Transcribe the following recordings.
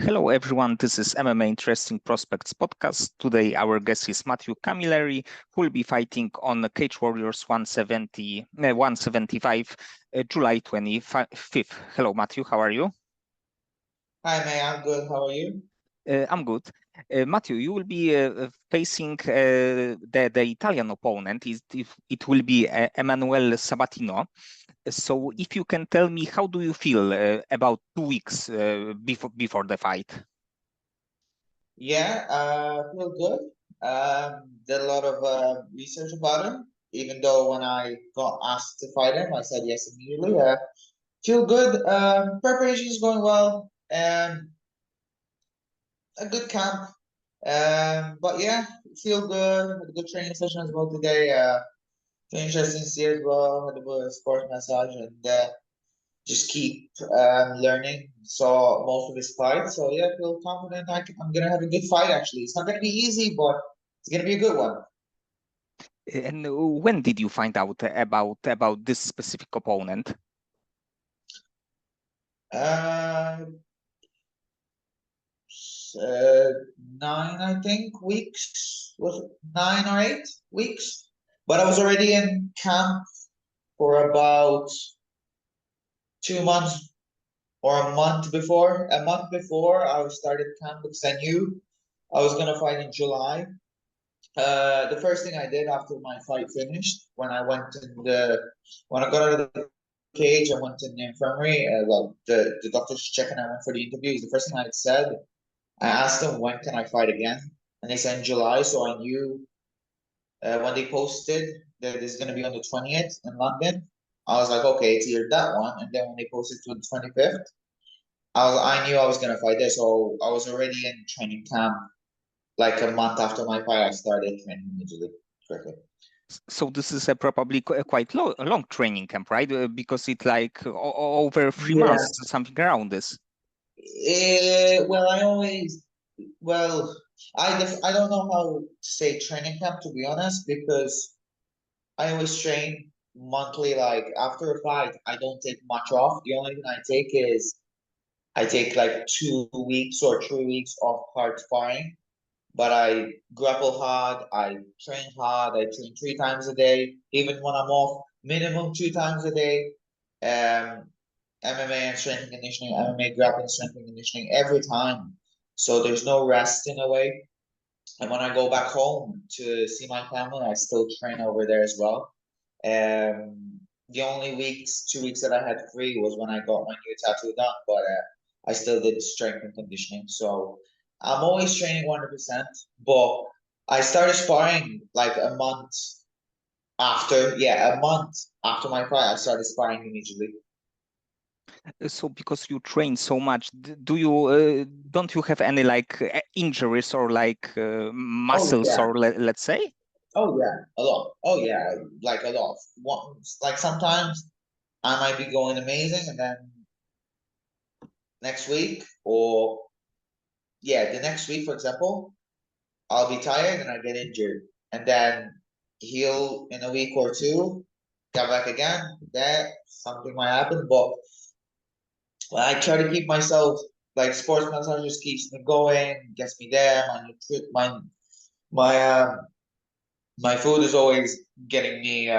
Hello, everyone. This is MMA Interesting Prospects podcast. Today, our guest is Matthew Camilleri, who will be fighting on Cage Warriors 175, July 25th. Hello, Matthew. How are you? Hi, May. I'm good. How are you? I'm good. Matthew, you will be facing the Italian opponent. It will be Emanuel Sabatino. So, if you can tell me, how do you feel about 2 weeks before the fight? Yeah, feel good. Did a lot of research about him. Even though when I got asked to fight him, I said yes immediately. Feel good. Preparation is going well. A good camp. But yeah, feel good. Had a good training session as well today. Interesting to see as well. Had a bit of sports massage and just keep learning. Saw most of his fights, so yeah, I feel confident I'm gonna have a good fight. Actually, it's not gonna be easy, but it's gonna be a good one. And when did you find out about this specific opponent? Uh, 9, I think, weeks. Was it 9 or 8 weeks? But I was already in camp for about 2 months or a month before. A month before I started camp because I knew I was gonna fight in July. The first thing I did after my fight finished, when I got out of the cage, I went in the infirmary. Well, the doctor's checking. I went for the interviews. The first thing I said, I asked them when can I fight again, and they said in July. So I knew when they posted that it's going to be on the 20th in London. I was like, okay, it's either that one, and then when they posted to the 25th, I knew I was going to fight there. So I was already in training camp like a month after my fight. I started training immediately. Quickly. So this is a probably quite a long training camp, right? Because it's like over 3 months, Yeah. something around this. Well, well, I don't know how to say training camp to be honest because I always train monthly. Like after a fight, I don't take much off. The only thing I take is I take like 2 weeks or 3 weeks off hard sparring. But I grapple hard, I train hard, I train 3 times a day, even when I'm off, minimum 2 times a day. Um, MMA and strength and conditioning, MMA grappling, strength and conditioning every time. So there's no rest in a way. And when I go back home to see my family, I still train over there as well. The only 2 weeks that I had free was when I got my new tattoo done, but I still did strength and conditioning. So I'm always training 100%, but I started sparring like a month after my fight, I started sparring immediately. So because you train so much, do you don't you have any like injuries or like Oh muscles yeah. or let's say? Oh yeah, a lot. Oh yeah, like a lot. Like sometimes I might be going amazing, and then next week, or yeah, the next week, for example, I'll be tired and I get injured, and then heal in a week or two, come back again. That something might happen, but I try to keep myself like sports massage just keeps me going, gets me there. My my food is always getting me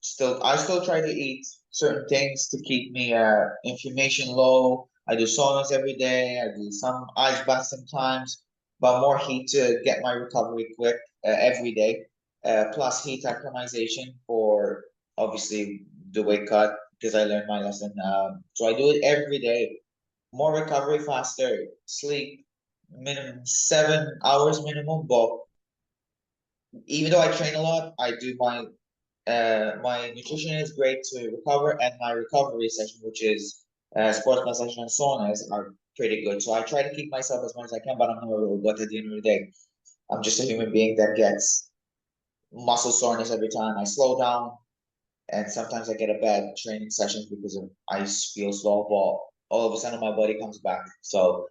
still I still try to eat certain things to keep me inflammation low. I do saunas every day. I do some ice baths sometimes, but more heat to get my recovery quick every day. Plus heat acclimatization for obviously the weight cut because I learned my lesson. So I do it every day. More recovery faster, sleep minimum 7 hours minimum, but even though I train a lot, I do my nutrition is great to recover, and my recovery session, which is sports massage and saunas, are pretty good. So I try to keep myself as much as I can, but I'm not a robot at the end of the day. I'm just a human being that gets muscle soreness every time. I slow down, and sometimes I get a bad training session because I feel slow, but all of a sudden my body comes back. So,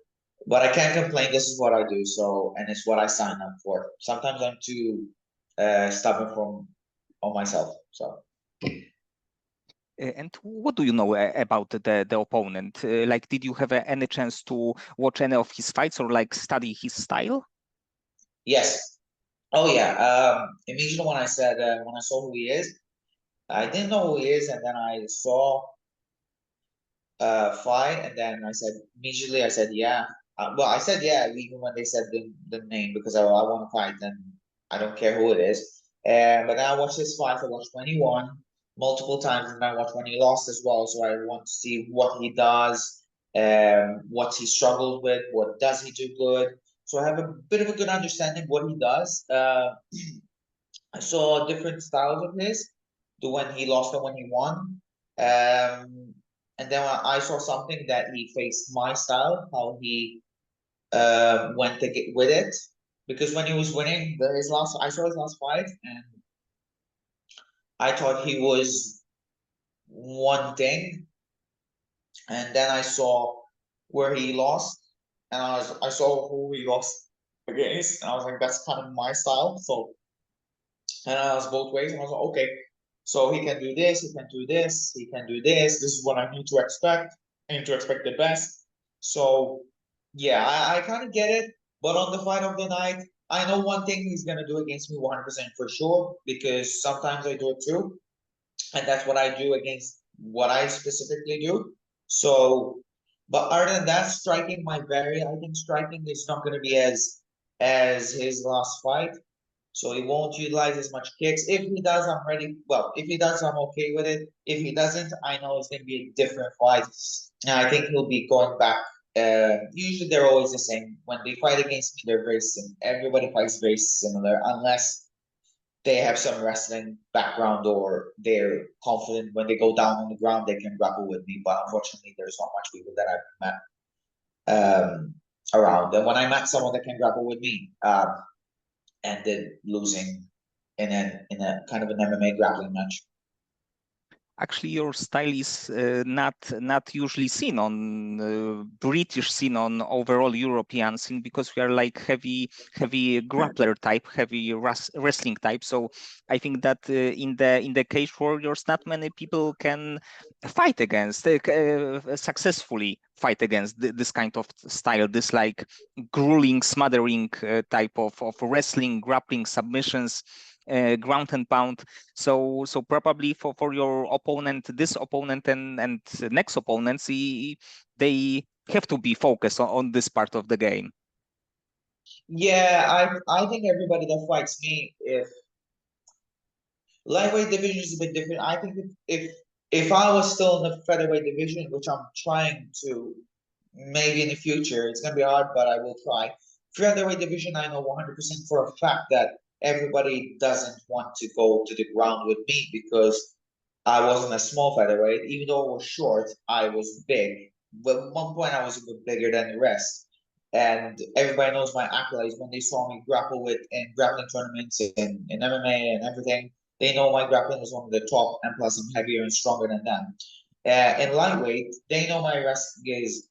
but I can't complain. This is what I do. So, and it's what I sign up for. Sometimes I'm too stubborn from on myself. So. And what do you know about the opponent? Like, did you have any chance to watch any of his fights or like study his style? Yes. Oh yeah. Immediately when I said when I saw who he is, I didn't know who he is, and then I saw fight, and then I said immediately I said yeah. Well, I said yeah even when they said the name because I want to fight, and I don't care who it is. And but then I watched his fight. I watched when he won multiple times, and I watched when he lost as well. So I want to see what he does, what he struggled with, what does he do good. So I have a bit of a good understanding what he does. I saw different styles of his, the when he lost and when he won. And then I saw something that he faced my style, how he went to get with it. Because when he was winning his last, I saw his last fight, and I thought he was one thing, and then I saw where he lost, and I saw who he lost against, and I was like, that's kind of my style. So and I was both ways, and I was like, okay, so he can do this, he can do this, he can do this. This is what I need to expect. I need to expect the best. So yeah, I kind of get it. But on the fight of the night, I know one thing he's gonna do against me 100% for sure, because sometimes I do it too, and that's what I do against what I specifically do. So, but other than that, striking I think striking is not gonna be as his last fight. So he won't utilize as much kicks. If he does, I'm ready. Well, if he does, I'm okay with it. If he doesn't, I know it's going to be a different fight. And I think he'll be going back. Usually they're always the same. When they fight against me, they're very similar. Everybody fights very similar, unless they have some wrestling background or they're confident when they go down on the ground, they can grapple with me. But unfortunately, there's not much people that I've met around. And when I met someone that can grapple with me, ended losing in a kind of an MMA grappling match. Actually, your style is not usually seen on British scene, on overall European scene, because we are like heavy grappler type, heavy wrestling type. So I think that in the cage warriors, not many people can fight against successfully fight against this kind of style, this like grueling, smothering type of wrestling, grappling, submissions, ground and pound. So probably for your opponent, this opponent and next opponents, they have to be focused on this part of the game. Yeah, I think everybody that fights me, if lightweight division is a bit different. I think if I was still in the featherweight division, which I'm trying to, maybe in the future, it's gonna be hard, but I will try. Featherweight division, I know 100% for a fact that everybody doesn't want to go to the ground with me because I wasn't a small featherweight. Even though I was short, I was big. But at one point, I was a bit bigger than the rest. And everybody knows my accolades when they saw me grapple with in grappling tournaments in MMA and everything. They know my grappling is one of the top, and plus I'm heavier and stronger than them. In lightweight, they know my wrestling is,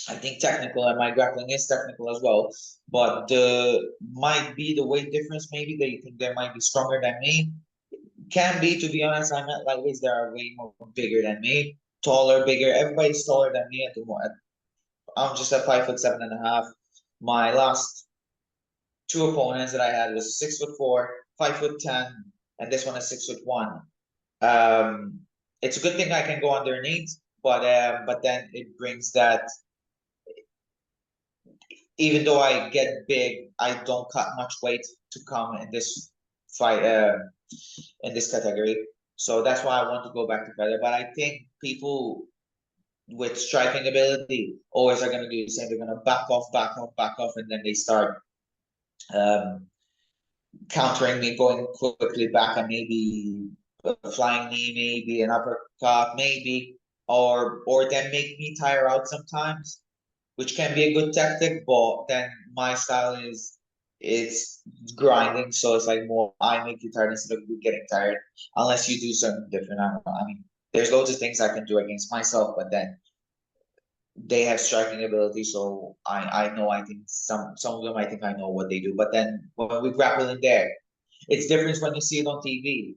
I think, technical, and my grappling is technical as well. But might be the weight difference. Maybe they think they might be stronger than me. Can be, to be honest. I met lightweights that are way more bigger than me, taller, bigger. Everybody's taller than me at the moment. I'm just at 5'7" and a half. My last two opponents that I had was 6'4", 5'10", and this one is 6'1". Um, it's a good thing I can go underneath, but then it brings that even though I get big, I don't cut much weight to come in this fight in this category. So that's why I want to go back to feather. But I think people with striking ability always are going to do the same. They're going to back off, back off, back off, and then they start um, countering me, going quickly back, and maybe a flying knee, maybe an uppercut, maybe, or then make me tire out sometimes, which can be a good tactic. But then my style is it's grinding, so it's like more I make you tired instead of you getting tired, unless you do something different. I don't know. I mean, there's loads of things I can do against myself, but then they have striking ability, so I know I think some of them I think I know what they do. But then when we grapple in there, it's different when you see it on TV.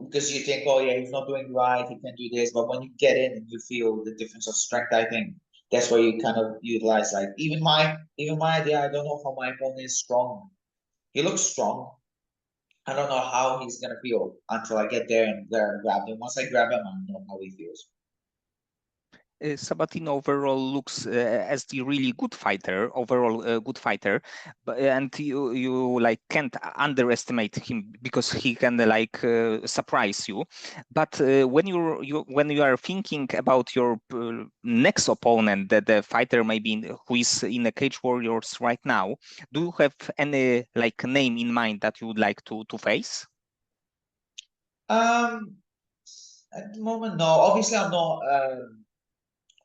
because you think, oh yeah, he's not doing right, he can do this. But when you get in and you feel the difference of strength, I think that's where you kind of utilize, like, even my idea. I don't know how my opponent is strong. He looks strong. I don't know how he's gonna feel until I get there and grab him. Once I grab him, I know how he feels. Sabatino overall looks as the really good fighter, overall good fighter, but and you like can't underestimate him because he can like surprise you. But when you are thinking about your next opponent, the fighter maybe who is in the Cage Warriors right now, do you have any like name in mind that you would like to face? Um, at the moment, no. Obviously,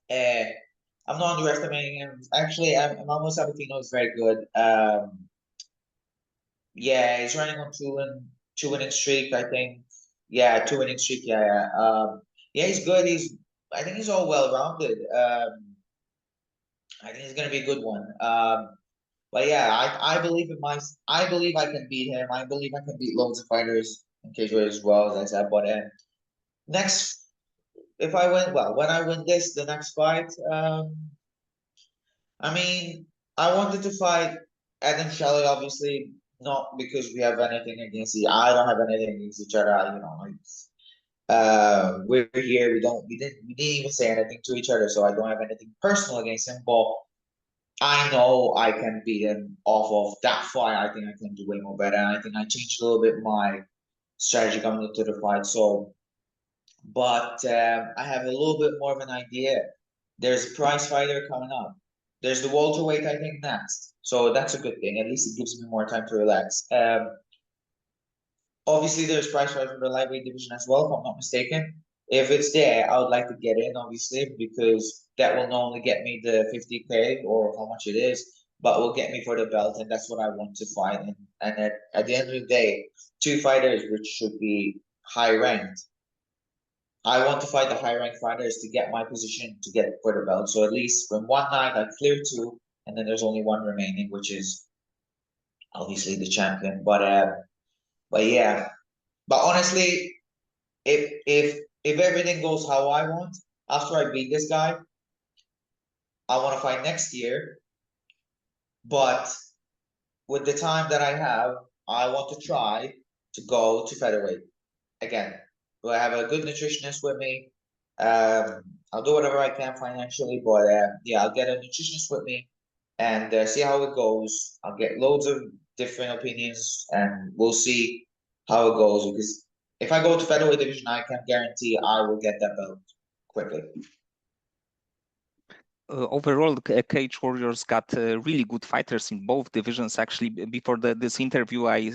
uh, I'm not underestimating him. Actually, Emanuel Sabatino is very good. Yeah, he's running on two winning streak, I think. Yeah, two winning streak. Yeah, yeah. Yeah, he's good. I think he's all well rounded. I think he's gonna be a good one. But yeah, I believe I can beat him. I believe I can beat loads of fighters in cage weight as well, as I said. But next, if I win, well, when I win this, the next fight, I mean, I wanted to fight Adam Shelley, obviously, not because we have anything against I don't have anything against each other. Like, we're here. We didn't even say anything to each other, so I don't have anything personal against him. But I know I can beat him off of that fight. I think I can do way more better. And I think I changed a little bit my strategy coming into the fight. So, but I have a little bit more of an idea. There's a prize fighter coming up. There's the welterweight, I think, next. So that's a good thing. At least it gives me more time to relax. Obviously, there's prize fighter for the lightweight division as well, if I'm not mistaken. If it's there, I would like to get in, obviously, because that will not only get me the 50K or how much it is, but will get me for the belt, and that's what I want to fight. And at the end of the day, two fighters which should be high ranked. I want to fight the high ranked fighters to get my position to get for the belt. So at least from one night I clear two, and then there's only one remaining, which is obviously the champion. But yeah. But honestly, if everything goes how I want, after I beat this guy, I want to fight next year. But with the time that I have, I want to try to go to featherweight again. So I have a good nutritionist with me. Um, I'll do whatever I can financially, but yeah, I'll get a nutritionist with me and see how it goes. I'll get loads of different opinions, and we'll see how it goes. Because if I go to featherweight division, I can guarantee I will get that belt quickly. Overall, Cage Warriors got really good fighters in both divisions. Actually, before this interview, I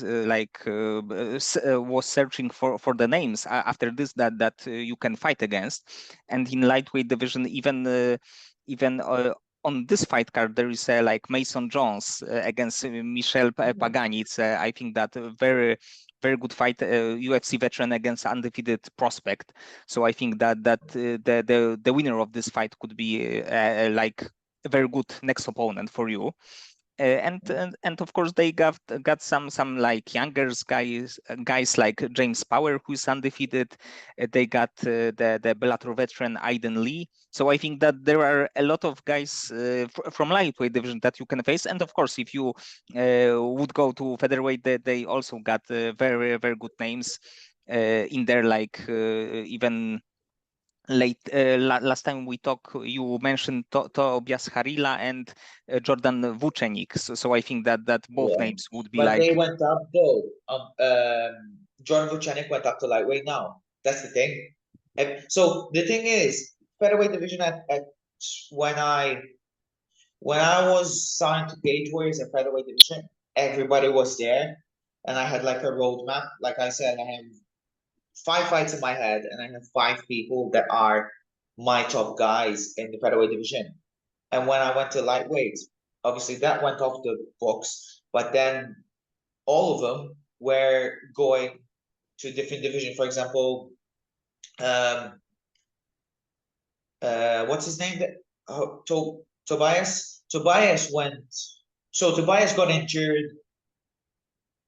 was searching for the names after this that you can fight against, and in lightweight division, even on this fight card, there is like Mason Jones against Michel Pagani. It's I think that very good fight, UFC veteran against undefeated prospect. So I think that the winner of this fight could be like a very good next opponent for you. And of course they got some like younger guys like James Power, who's undefeated. They got the Bellator veteran Aiden Lee. So I think that there are a lot of guys from lightweight division that you can face. And of course, if you would go to featherweight, they also got very good names in there, like even last time we talked, you mentioned Tobias Harila and Jordan Vucenic. So I think that both Yeah. names would be But they like went up though. John Vucenic went up to lightweight now. That's the thing. And so the thing is, featherweight division at when I when I was signed to Cage Warriors at featherweight division, everybody was there, and I had like a roadmap. Like I said, I have 5 fights in my head, and I have 5 people that are my top guys in the featherweight division. And when I went to lightweight, obviously that went off the books. But then all of them were going to a different division. For example, um, what's his name? Tobias. Tobias went. So Tobias got injured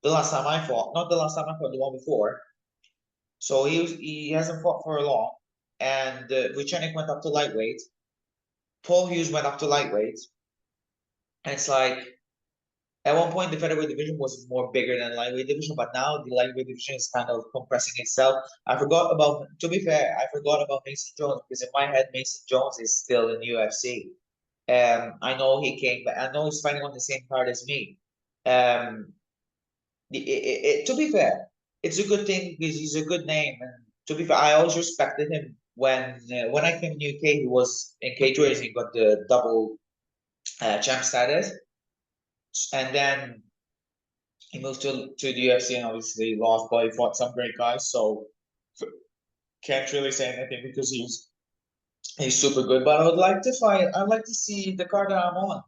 the last time I fought. Not the last time I fought, the one before. So he hasn't fought for long, and Vucenic went up to lightweight. Paul Hughes went up to lightweight, and it's like at one point the featherweight division was more bigger than the lightweight division, but now the lightweight division is kind of compressing itself. To be fair, I forgot about Mason Jones because in my head Mason Jones is still in UFC. I know he came, but I know he's fighting on the same card as me. Um, to be fair, it's a good thing because he's a good name, and to be fair, I always respected him when I came to UK. He was in cage race. He got the double champ status, and then he moved to the UFC and obviously lost, but he fought some great guys. So can't really say anything because he's super good. But I would like to fight. I'd like to see the card that I'm on.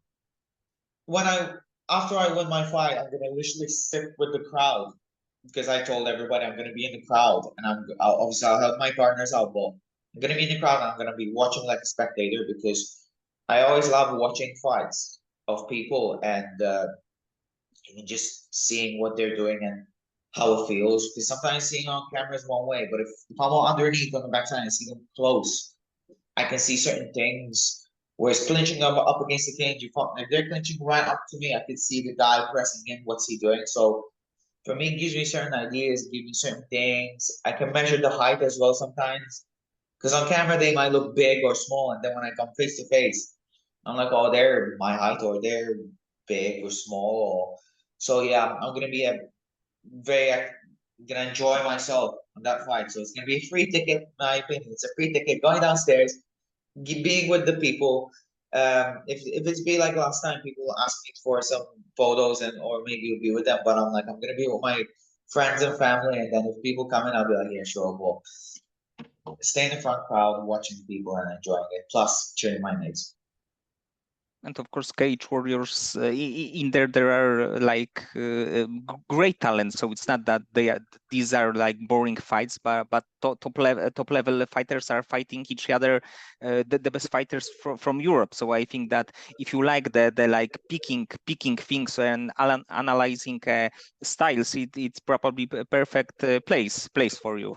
When I After I win my fight, I'm gonna literally sit with the crowd because I told everybody I'm gonna be in the crowd, and obviously I'll help my partners out, but I'm gonna be in the crowd and I'm gonna be watching like a spectator because I always love watching fights of people and just seeing what they're doing and how it feels. Because sometimes seeing on camera is one way, but if I'm underneath on the backside and see them close, I can see certain things. Whereas clinching up against the cage, if they're clinching right up to me, I can see the guy pressing in. What's he doing? So for me, it gives me certain ideas, gives me certain things. I can measure the height as well sometimes. Because on camera, they might look big or small. And then when I come face to face, I'm like, oh, they're my height or they're big or small. So yeah, I'm going to be going to enjoy myself on that fight. So it's going to be a free ticket, in my opinion. It's a free ticket going downstairs, being with the people. If it's be like last time, people ask me for some photos and or maybe you'll be with them, but I'm like I'm gonna be with my friends and family, and then if people come in, I'll be like, yeah, sure, we'll stay in the front crowd, watching people and enjoying it, plus cheering my mates. And of course, Cage Warriors, in there are like great talents. So it's not that these are like boring fights, but top level fighters are fighting each other, the best fighters from Europe. So I think that if you like the like picking things and analyzing styles, it's probably a perfect place for you.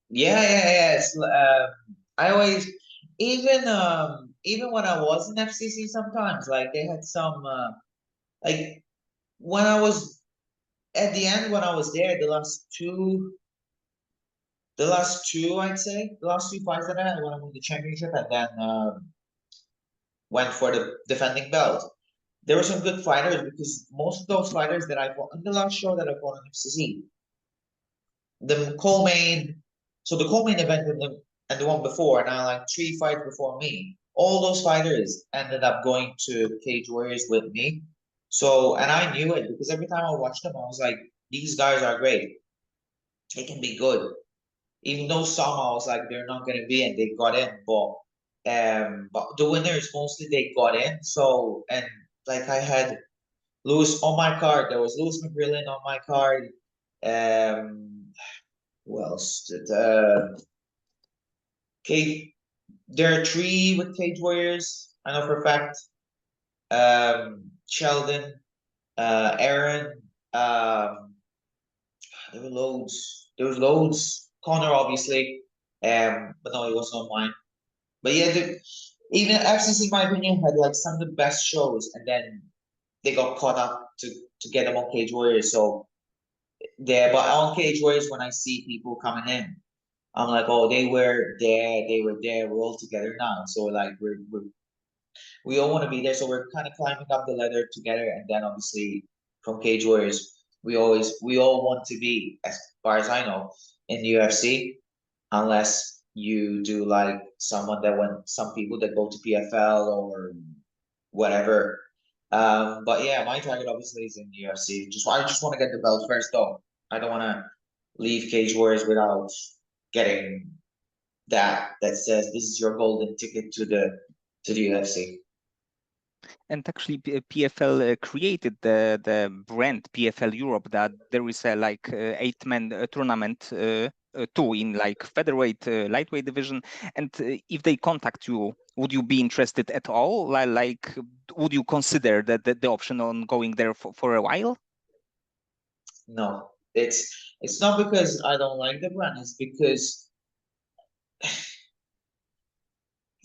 Yeah. I always, even when I was in FCC, sometimes like they had some like when I was at the end when I was there, the last two, I'd say, the last two fights that I had when I won the championship and then went for the defending belt. There were some good fighters because most of those fighters that I fought in the last show that I fought on FCC, the co-main, so the co-main event and the one before, and I like three fights before me, all those fighters ended up going to Cage Warriors with me. So, and I knew it because every time I watched them, I was like, these guys are great. They can be good. Even though some I was like they're not gonna be and they got in, but the winners mostly they got in. So and like I had Lewis on my card, there was Lewis McGrillen on my card. Who else? Cage. There are three with Cage Warriors. I know for a fact. Sheldon, Aaron. There were loads. There was loads. Connor, obviously. But no, it wasn't on mine. But yeah, even FCC, in my opinion, had like some of the best shows, and then they got caught up to get them on Cage Warriors. So there, but on Cage Warriors, when I see people coming in, I'm like, oh, they were there, we're all together now. So like we all want to be there, so we're kind of climbing up the ladder together, and then obviously from Cage Warriors, we all want to be, as far as I know, in the UFC, unless you do like someone that went some people that go to PFL or whatever. But yeah, my target obviously is in the UFC. I just want to get the belt first though. I don't want to leave Cage Warriors without getting that says this is your golden ticket to the UFC. And actually, PFL created the brand PFL Europe, that there is a like 8-man tournament too in like featherweight, lightweight division. And if they contact you, would you be interested at all? Like would you consider the option on going there for a while? No, It's not because I don't like the brand, it's because,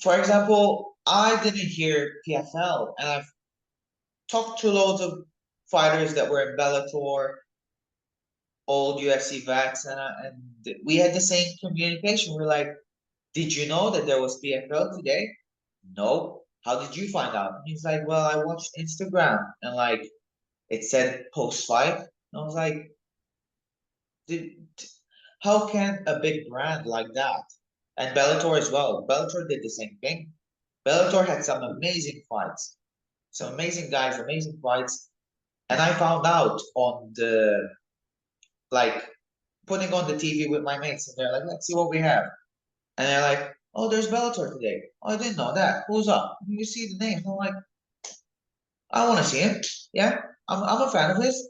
for example, I didn't hear PFL, and I've talked to loads of fighters that were in Bellator, old UFC vets, and we had the same communication. We're like, did you know that there was PFL today? No. How did you find out? And he's like, well, I watched Instagram and like it said post fight. And I was like, did, how can a big brand like that, and Bellator as well, Bellator did the same thing. Bellator had some amazing fights, some amazing guys, amazing fights. And I found out on the, like, putting on the TV with my mates, and they're like, let's see what we have. And they're like, oh, there's Bellator today. Oh, I didn't know that. Who's up? And you see the names. I'm like, I want to see him. Yeah, I'm a fan of his.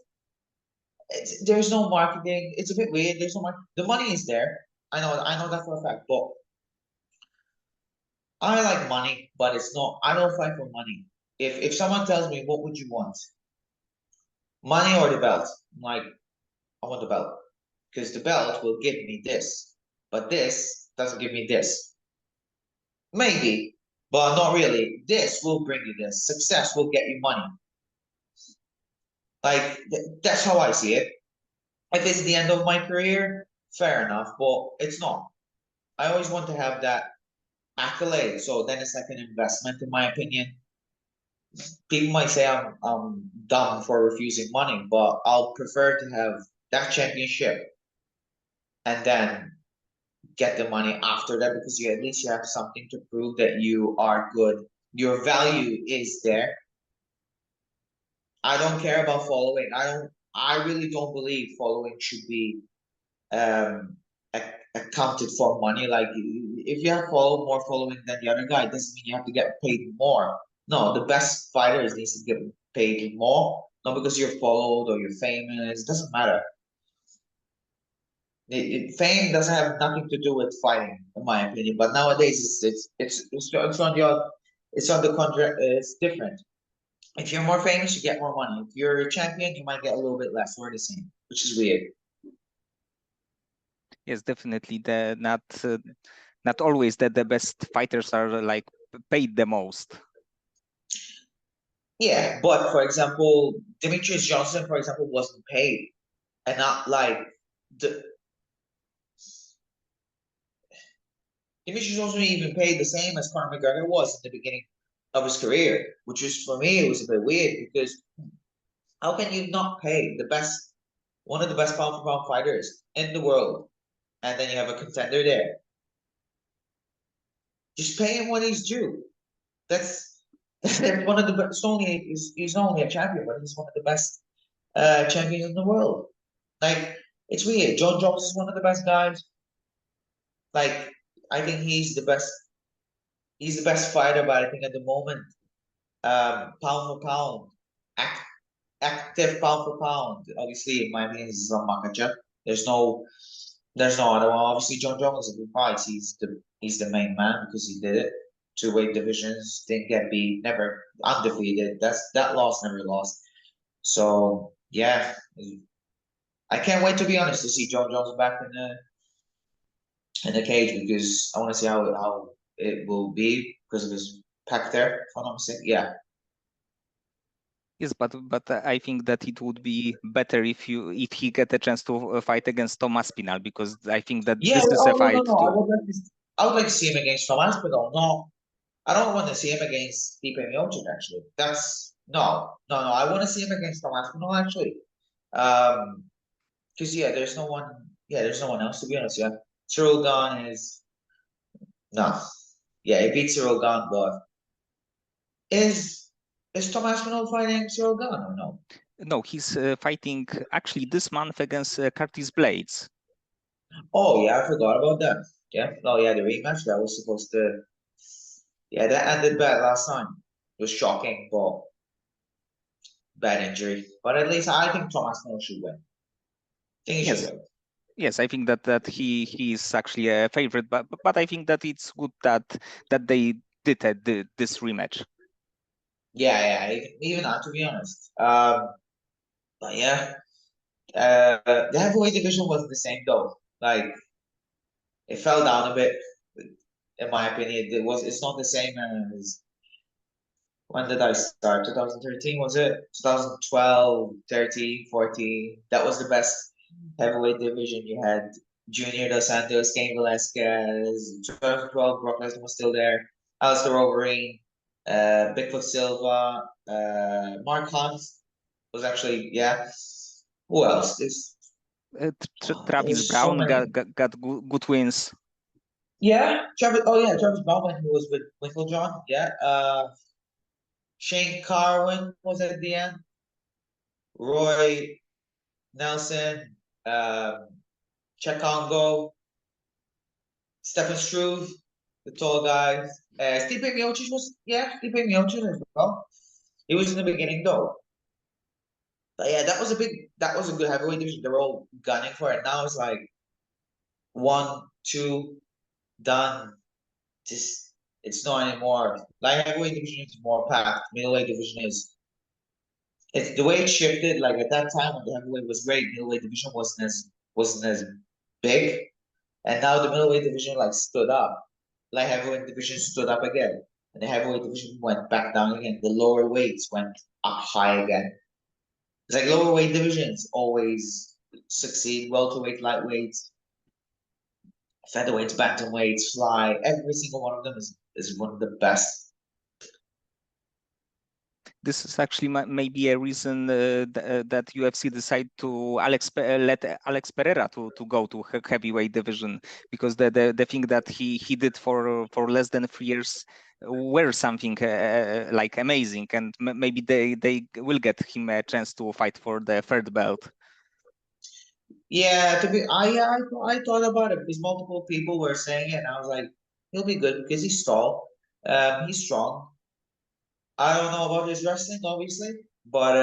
There's no marketing. It's a bit weird. There's no marketing. The money is there. I know that for a fact. But I like money, but it's not. I don't fight for money. If someone tells me what would you want, money or the belt, I'm like, I want the belt because the belt will give me this, but this doesn't give me this. Maybe, but not really. This will bring you this. Success will get you money. Like that's how I see it. If it's the end of my career, fair enough, but it's not. I always want to have that accolade. So then it's like an investment, in my opinion. People might say I'm dumb for refusing money, but I'll prefer to have that championship and then get the money after that because you at least you have something to prove that you are good. Your value is there. I don't care about following. I really don't believe following should be um accounted for money. Like if you have more following than the other guy, it doesn't mean you have to get paid more. No, the best fighters needs to get paid more, not because you're followed or you're famous. It doesn't matter. Fame doesn't have nothing to do with fighting, in my opinion. But nowadays, it's on the it's on the contract. It's different. If you're more famous, you get more money. If you're a champion, you might get a little bit less, or the same, which is weird. Yes, definitely. Not always that the best fighters are like paid the most. Yeah, but for example, Demetrius Johnson, for example, wasn't paid, and not like the Demetrius wasn't even paid the same as Conor McGregor was at the beginning of his career, which is for me it was a bit weird because how can you not pay the best, one of the best pound for pound fighters in the world, and then you have a contender there? Just pay him what he's due. That's that's one of the best. He's not only a champion, but he's one of the best champions in the world. Like it's weird. John Jones is one of the best guys. Like I think he's the best. He's the best fighter, but I think at the moment, pound for pound, act, active pound for pound. Obviously, in my opinion, is Islam Makhachev. There's no, there's no other one. Obviously, John Jones is a good fight. He's the main man because he did it. Two weight divisions, didn't get beat, never undefeated. That loss never lost. So yeah, I can't wait to be honest to see John Jones back in the cage because I want to see how it will be because of his pack there. If I'm not mistaken, yeah. Yes, but I think that it would be better if he get a chance to fight against Thomas Pinal because I think that Yeah, this is a oh no, no, fight no. too. I would like to see him against Tom Aspinall. No, I don't want to see him against Stipe Miocic. Actually, that's no. I want to see him against Tom Aspinall actually. Because yeah, there's no one. Yeah, there's no one else to be honest. Yeah, Cyril Gahn is no. Yeah, he beats Cyril Gahn, but is Tom Aspinall fighting Cyril Gahn or no? No, he's fighting actually this month against Curtis Blades. Oh yeah, I forgot about that. Yeah, oh yeah, the rematch that was supposed to. Yeah, that ended bad last time. It was shocking, but bad injury. But at least I think Thomas Miller should win. I think he should Yes, win. yes, I think that he is actually a favorite, but I think that it's good that they did this rematch. Yeah, even that to be honest. But yeah, The heavyweight division was the same though. Like it fell down a bit, in my opinion. It's not the same as when did I start? 2013 was it? 2012, 13, 14. That was the best heavyweight division. You had Junior Dos Santos, Cain Velasquez, 2012, Brock Lesnar was still there, Alistair Overeem, Bigfoot Silva, Mark Hunt was actually, yeah. Who else? Travis There's so Brown many. got good wins. Yeah, Travis. Oh yeah, Travis Bowman, who was with Winklejohn. Yeah. Shane Carwin was at the end. Roy Nelson, Czech Congo, Stefan Struve, the tall guy. Stipe Miocic was, yeah, Stipe Miocic as well. He was in the beginning though. But yeah, that was a good heavyweight division. They were all gunning for it. Now it's like one, two, done. Just it's not anymore. Light heavyweight division is more packed. Middleweight division is it's the way it shifted. Like at that time when the heavyweight was great, middleweight division wasn't as big. And now the middleweight division like stood up. Light heavyweight division stood up again. And the heavyweight division went back down again. The lower weights went up high again. It's like lower weight divisions always succeed. Welterweight, lightweights, featherweights, bantamweights, fly. Every single one of them is one of the best. This is actually maybe a reason that UFC decided to let Alex Pereira to go to heavyweight division, because the thing that he did for less than 3 years were something like amazing, and maybe they will get him a chance to fight for the third belt. Yeah, I thought about it because multiple people were saying it, and I was like, he'll be good because he's tall, he's strong. I don't know about his wrestling, obviously, but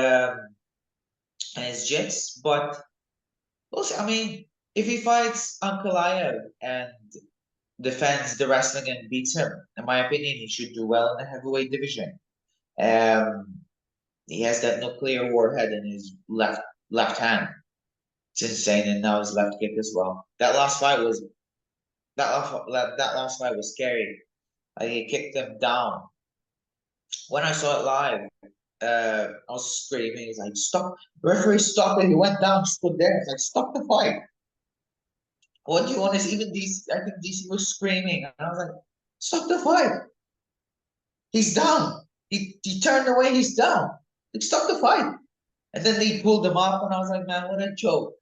and his jits, but we'll see. I mean, if he fights Ankalaev and defends the wrestling and beats him, in my opinion, he should do well in the heavyweight division. Um, he has that nuclear warhead in his left hand. It's insane, and now his left kick as well. That last fight was scary. He kicked him down. When I saw it live, I was screaming. He's like, "Stop! Referee, stop it!" He went down, stood there. He's like, "Stop the fight!" What do you want? Is even DC? I think DC was screaming, and I was like, "Stop the fight! He's down. He turned away. He's down. Like, stop the fight!" And then they pulled him up, and I was like, "Man, what a joke!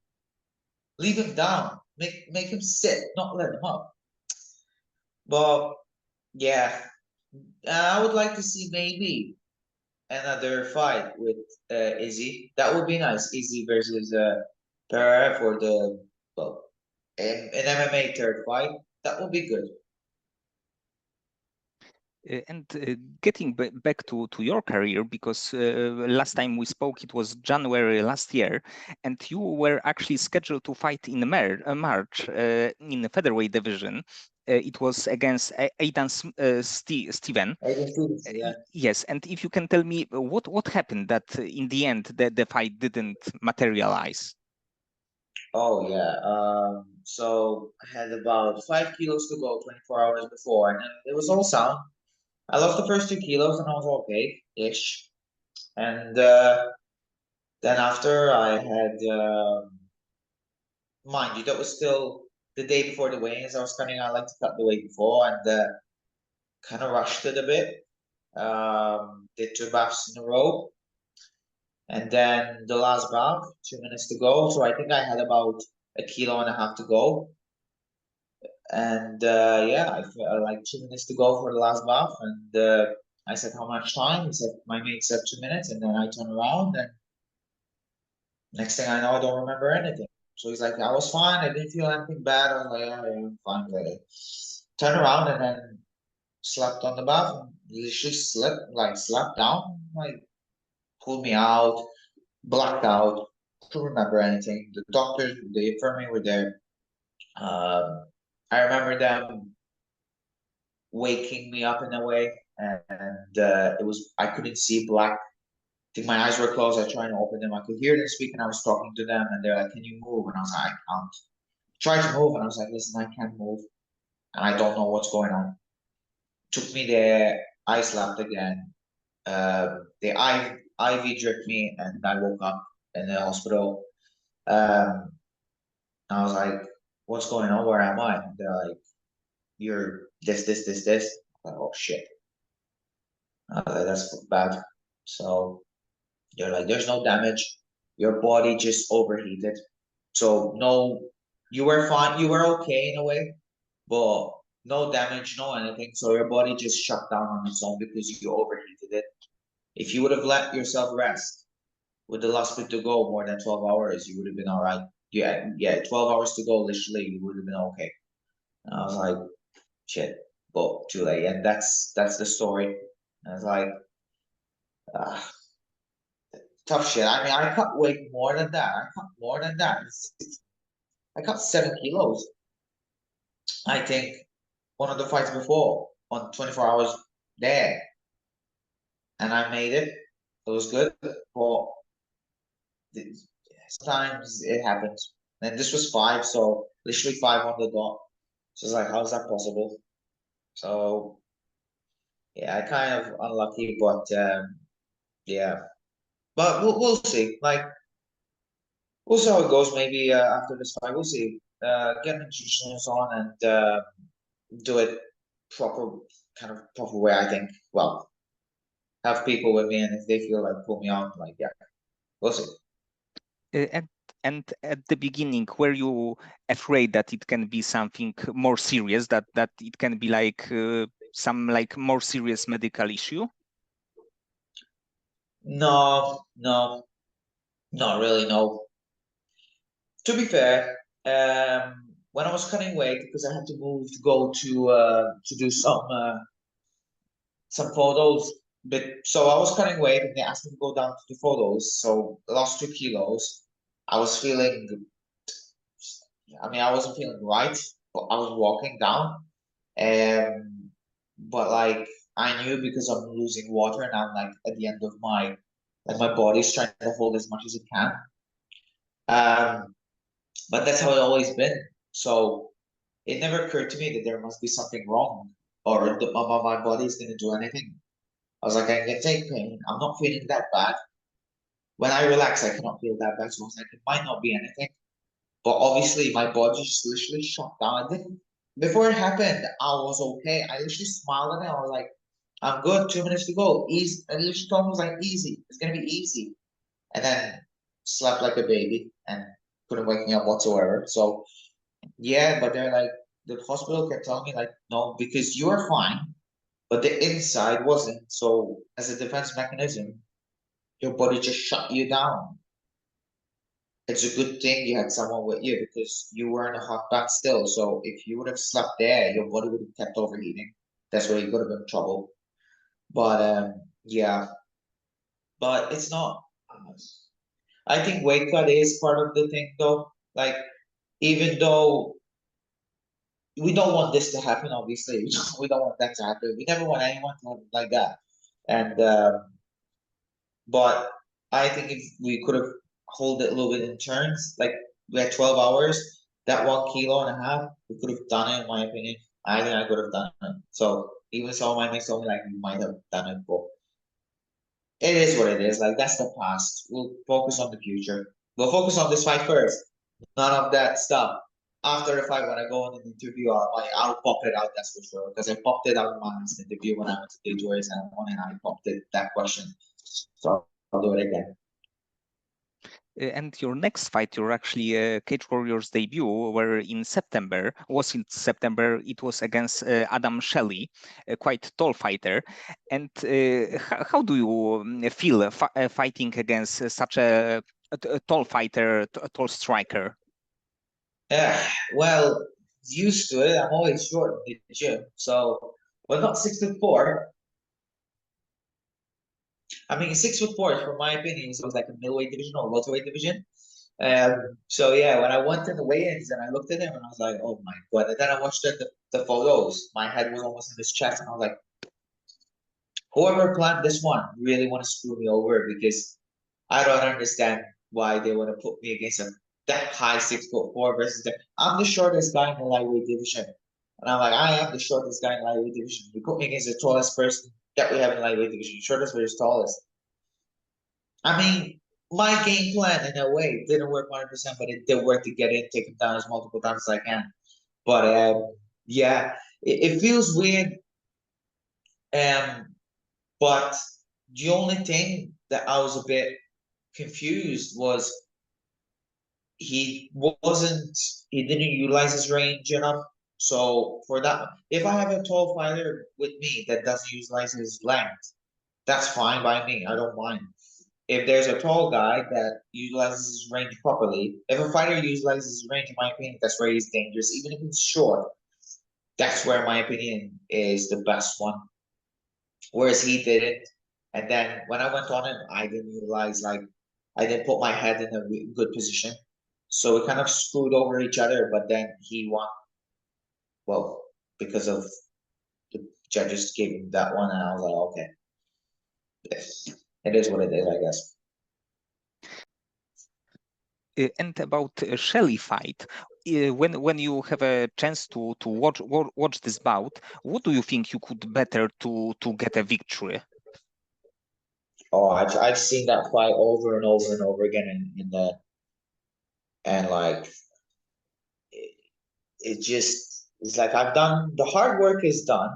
Leave him down. Make him sit, not let him up." But yeah, I would like to see maybe another fight with Izzy. That would be nice. Izzy versus Pereira for the well, an MMA third fight. That would be good. And getting back to your career, because last time we spoke, it was January last year, and you were actually scheduled to fight in March in the featherweight division. It was against Aidan Steven. I can see this, yeah. Yes, and if you can tell me what happened that in the end the fight didn't materialize. Oh yeah. So I had about 5 kilos to go, 24 hours before, and it was all sound. I lost the first 2 kilos, and I was okay-ish. And then after I had, mind you, that was still the day before the weigh-ins. I was coming out like to cut the weight before, and kind of rushed it a bit. Did 2 baths in a row, and then the last bath, 2 minutes to go. So I think I had about a kilo and a half to go. And yeah, I felt like 2 minutes to go for the last bath, and I said, "How much time?" He said, "My mate said 2 minutes," and then I turn around, and next thing I know, I don't remember anything. So he's like, "I was fine. I didn't feel anything bad." I was like, "Yeah, yeah, I'm fine." Like, turn around and then slept on the bath, and literally slept down, like pulled me out, blacked out, couldn't remember anything. The doctors, the infirmary were there. I remember them waking me up in a way, and it was I couldn't see black think my eyes were closed. I tried to open them. I could hear them speak, and I was talking to them, and they're like, "Can you move?" And I was like, "I can't." Tried to move, and I was like, "Listen, I can't move, and I don't know what's going on." Took me there. I slapped again. They IV dripped me, and I woke up in the hospital. Um, I was like, "What's going on? Where am I?" And they're like, "You're this." I'm like, "Oh shit, that's bad." So they're like, "There's no damage. Your body just overheated. So no, you were fine. You were okay in a way, but no damage, no anything. So your body just shut down on its own because you overheated it. If you would have let yourself rest with the last bit to go more than 12 hours, you would have been all right. Yeah, 12 hours to go, literally, you would have been okay." And I was like, shit, but too late. And that's the story. And I was like, uh, tough shit. I mean, I cut weight more than that. I cut more than that. I cut 7 kilos. I think one of the fights before on 24 hours there, and I made it. It was good, but sometimes it happens. And this was five, so literally five on the dot. So it's like, how is that possible? So yeah, I kind of unlucky, but yeah. But we'll see. Like we'll see how it goes. Maybe after this fight, we'll see. Get nutritionists on and do it proper, kind of proper way. I think. Well, have people with me, and if they feel like pull me out, like yeah, we'll see. And at the beginning, were you afraid that it can be something more serious, that it can be like some like more serious medical issue? No, no, not really. No. To be fair, when I was cutting weight, because I had to move to go to do some photos. But so I was cutting weight, and they asked me to go down to the photos. So I lost 2 kilos. I was feeling, I mean, I wasn't feeling right, but I was walking down. But like I knew because I'm losing water, and I'm like at the end of like my body's trying to hold as much as it can. Um, but that's how it always been. So it never occurred to me that there must be something wrong, or my body is gonna do anything. I was like, I can take pain. I'm not feeling that bad. When I relax, I cannot feel that bad. So I was like, it might not be anything. But obviously, my body just literally shut down. I didn't, before it happened, I was okay. I literally smiled at it. I was like, I'm good. 2 minutes to go. Easy. And literally told me, was like, easy. It's going to be easy. And then slept like a baby and couldn't wake me up whatsoever. So, yeah, but they're like, the hospital kept telling me, like, no, because you are fine, but the inside wasn't. So, as a defense mechanism, your body just shut you down. It's a good thing you had someone with you because you were in a hot bath still. So if you would have slept there, your body would have kept overheating. That's where you could have been in trouble. But yeah, but it's not. I think weight cut is part of the thing though. Like even though we don't want this to happen, obviously we don't want that to happen. We never want anyone to have it like that. And but I think if we could have hold it a little bit in turns, like we had 12 hours, that 1.5 kilos, we could have done it, in my opinion. I think I could have done it. So even so, my mates told me like you might have done it, but it is what it is. Like that's the past. We'll focus on the future. We'll focus on this fight first. None of that stuff. After the fight, when I go on an interview, I'll pop it out. That's for sure. Because I popped it out in my last interview when I went to the Joyce and I won, and I popped it that question. So I'll do it again. And your next fight, your actually Cage Warriors debut, were in September. Was in September. It was against Adam Shelley, a quite tall fighter. And how do you feel fighting against such a tall fighter, a tall striker? Yeah, well, used to it. I'm always short in the gym, so well, not 6'4". I mean, 6'4", for my opinion, so it was like a middleweight division or welterweight division. So yeah, when I went to the weigh-ins and I looked at him and I was like, oh my God. And then I watched the photos. My head was almost in his chest, and I was like, whoever planned this one really want to screw me over because I don't understand why they want to put me against that high 6'4" versus that. I'm the shortest guy in the lightweight division. And I'm like, I am the shortest guy in the lightweight division. You put me against the tallest person that we have in the lightweight division, shortest versus tallest. I mean, my game plan in a way didn't work 100%, but it did work to get in, take him down as multiple times as I can. But yeah, it feels weird. Um, but the only thing that I was a bit confused was he didn't utilize his range enough. So for that, if I have a tall fighter with me that doesn't utilize his length, that's fine by me. I don't mind. If there's a tall guy that utilizes his range properly, if a fighter utilizes his range, in my opinion, that's where he's dangerous. Even if he's short, that's where my opinion is the best one. Whereas he didn't. And then when I went on him, I didn't utilize I didn't put my head in a good position. So we kind of screwed over each other, but then he won. Well, because of the judges gave him that one, and I was like, okay, it is what it is, I guess. And about Shelley fight, when you have a chance to watch this bout, what do you think you could better to get a victory? Oh, I've seen that fight over and over and over again in the and like it just it's like I've done the hard work is done,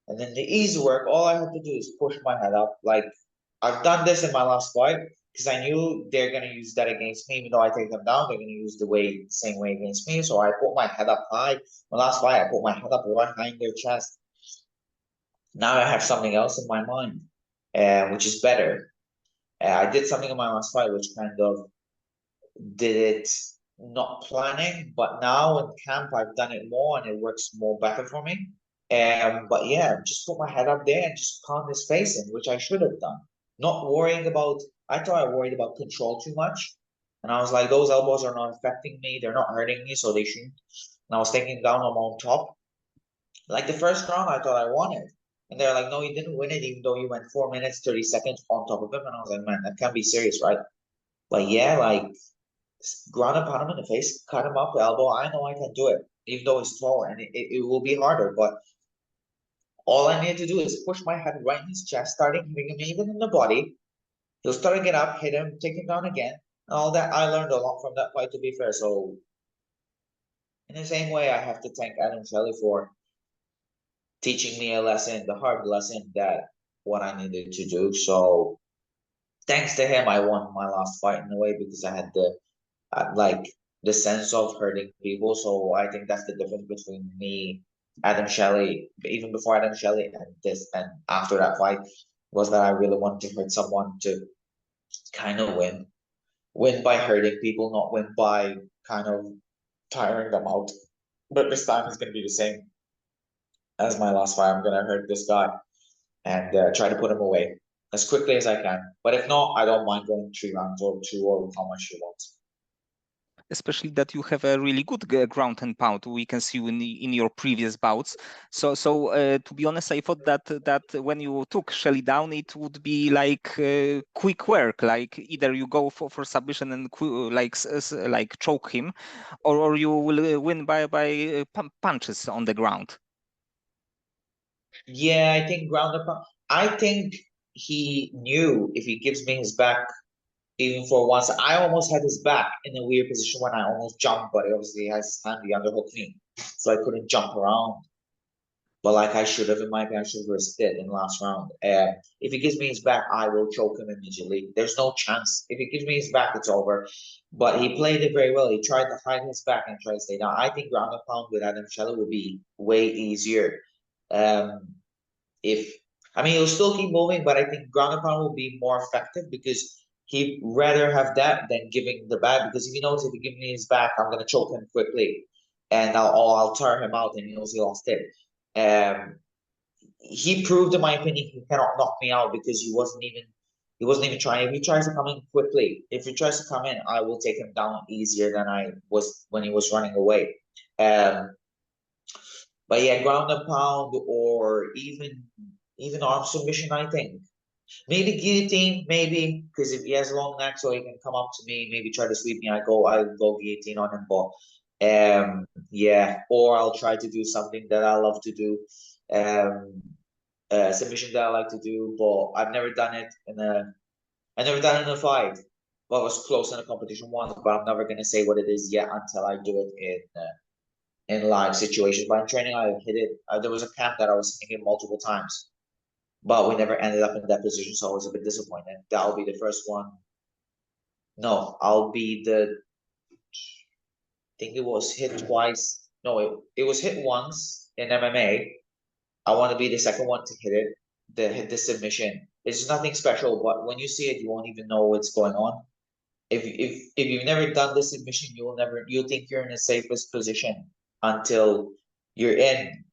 and then the easy work, all I have to do is push my head up. Like I've done this in my last fight because I knew they're gonna use that against me. Even though I take them down, they're gonna use the same way against me. So I put my head up high. My last fight, I put my head up right behind their chest. Now I have something else in my mind, which is better. I did something in my last fight which kind of did it not planning, but now in camp I've done it more and it works more better for me. But yeah, just put my head up there and just pound his face in, which I should have done. Not worrying about, I thought I worried about control too much. And I was like, those elbows are not affecting me, they're not hurting me, so they shouldn't. And I was thinking down, I'm on top. Like the first round, I thought I won it. And they're like, no, you didn't win it, even though you went 4 minutes, 30 seconds on top of him. And I was like, man, that can't be serious, right? But yeah, like ground and pound him in the face, cut him up the elbow. I know I can do it, even though he's tall, and it will be harder. But all I need to do is push my head right in his chest, starting hitting him even in the body. He'll start to get up, hit him, take him down again. And all that I learned a lot from that fight, to be fair. So in the same way, I have to thank Adam Shelley for teaching me a lesson, the hard lesson that what I needed to do. So thanks to him, I won my last fight in a way because I had like the sense of hurting people. So I think that's the difference between me, Adam Shelley, even before Adam Shelley, and this and after that fight, was that I really wanted to hurt someone to kind of win. Win by hurting people, not win by kind of tiring them out. But this time it's going to be the same as my last fight. I'm going to hurt this guy and try to put him away as quickly as I can. But if not, I don't mind going 3 rounds or two or how much you want. Especially that you have a really good ground and pound. We can see in your previous bouts. So to be honest, I thought that when you took Shelley down, it would be like quick work. Like either you go for submission and like choke him, or you will win by punches on the ground. Yeah, I think ground and pound. I think he knew if he gives me his back, even for once, I almost had his back in a weird position when I almost jumped, but obviously he has his hand, he underhooked me, so I couldn't jump around. But like I should have, in my opinion, I should have risked it in the last round. If he gives me his back, I will choke him immediately. There's no chance. If he gives me his back, it's over. But he played it very well. He tried to hide his back and try to stay down. I think ground and pound with Adam Shelley would be way easier. Um, if I mean, he'll still keep moving, but I think ground and pound will be more effective because he'd rather have that than giving the back. Because if he knows if he gives me his back, I'm gonna choke him quickly, and I'll tire him out, and he knows he lost it. Um, he proved, in my opinion, he cannot knock me out because he wasn't even trying. If he tries to come in quickly, if he tries to come in, I will take him down easier than I was when he was running away. Um, but yeah, ground and pound, or even even arm submission, I think. Maybe guillotine, maybe, because if he has a long neck, so he can come up to me, maybe try to sweep me, I'll go guillotine on him, but yeah, or I'll try to do something that I love to do, submission that I like to do, but I never done it in a fight. Well, I was close in a competition once, but I'm never gonna say what it is yet until I do it in live situations. But in training, I hit it. There was a camp that I was hitting it multiple times, but we never ended up in that position, so I was a bit disappointed. That'll be the first one. No, I'll be the. I think it was hit twice. No, it was hit once in MMA. I want to be the second one to hit it. Hit the submission. It's nothing special, but when you see it, you won't even know what's going on. If you've never done the submission, you'll think you're in the safest position until you're in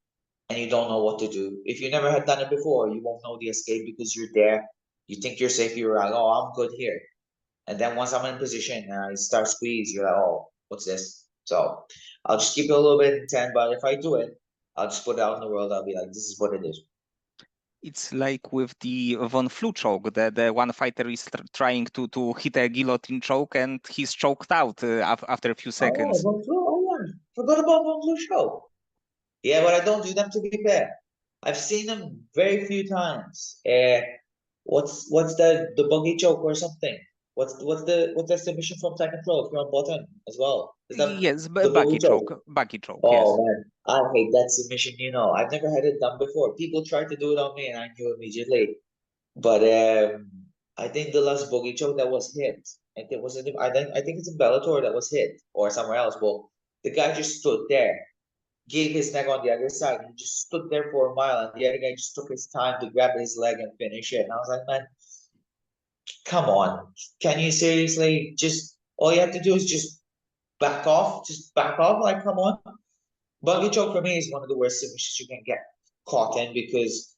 and you don't know what to do. If you never had done it before, you won't know the escape because you're there. You think you're safe. You're like, oh, I'm good here. And then once I'm in position and I start squeeze, you're like, oh, what's this? So I'll just keep it a little bit intense. But if I do it, I'll just put it out in the world. I'll be like, this is what it is. It's like with the Von Flu choke. The one fighter is trying to hit a guillotine choke and he's choked out after a few seconds. Oh, yeah. Forgot about Von Flu show. Yeah, but I don't do them to be fair. I've seen them very few times. What's the buggy choke or something? What's the submission from second row from bottom as well? Is that Yes, the buggy choke? baggy choke, yes. Oh man, I hate that submission. I've never had it done before. People tried to do it on me, and I knew immediately. But I think the last buggy choke that was hit, and it was I think it's in Bellator that was hit or somewhere else. Well, the guy just stood there, gave his neck on the other side, and just stood there for a mile, and the other guy just took his time to grab his leg and finish it. And I was like, man, come on, can you seriously just all you have to do is just back off, like come on. Buggy choke for me is one of the worst submissions you can get caught in because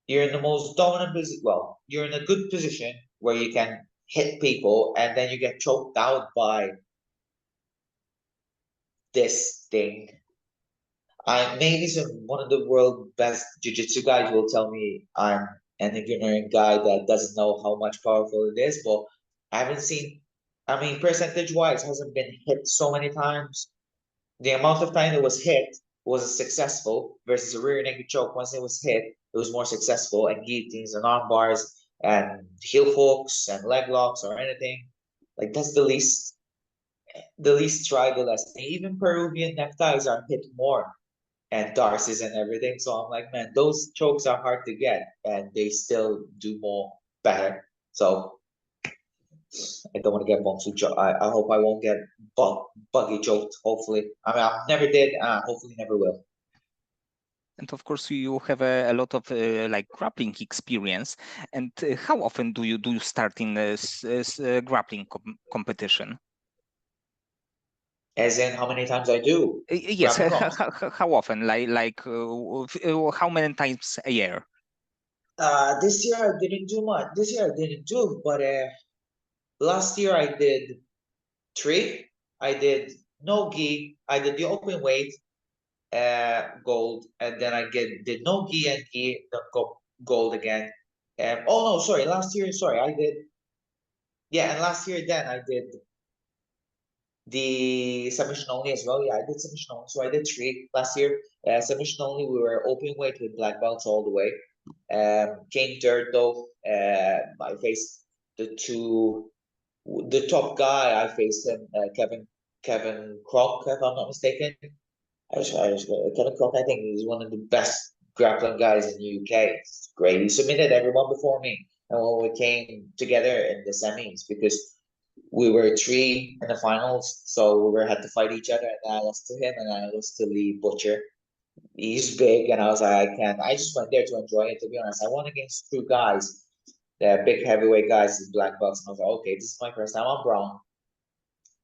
you're in the most dominant position. Well, you're in a good position where you can hit people, and then you get choked out by this thing. I maybe one of the world best jiu-jitsu guys will tell me I'm an ignorant guy that doesn't know how much powerful it is, but I haven't seen. I mean, percentage-wise, hasn't been hit so many times. The amount of time it was hit was successful versus a rear naked choke. Once it was hit, it was more successful, and guillotines and arm bars and heel hooks and leg locks or anything. Like that's the least tried, the less. Even Peruvian neckties are hit more and Darcy's and everything. So I'm like, man, those chokes are hard to get, and they still do more better. So I don't want to get bumped. I hope I won't get buggy choked. Hopefully, I mean, I never did. Hopefully, never will. And of course, you have a lot of like grappling experience. And how often do you start in grappling competition? As in, how many times I do Yes, grappling comps? how often? How many times a year? This year I didn't do much. This year I didn't do, but last year I did three. I did no gi. I did the open weight, gold, and then did no gi and gi, then gold again. Oh no, sorry, last year, sorry, I did, yeah, and last year then I did the submission only as well. Yeah, I did submission only, so I did three last year. Submission only, we were open weight with black belts all the way. Came third though. I faced the top guy. I faced him, Kevin Kroc, if I'm not mistaken. Kevin Cook, I think he's one of the best grappling guys in the UK. It's great. He submitted everyone before me. And when we came together in the semis, because we were three in the finals, so had to fight each other, and I lost to him, and I lost to Lee Butcher. He's big, and I was like, I can't. I just went there to enjoy it. To be honest, I won against two guys, they're big heavyweight guys, these black belts, and I was like, okay, this is my first time on brown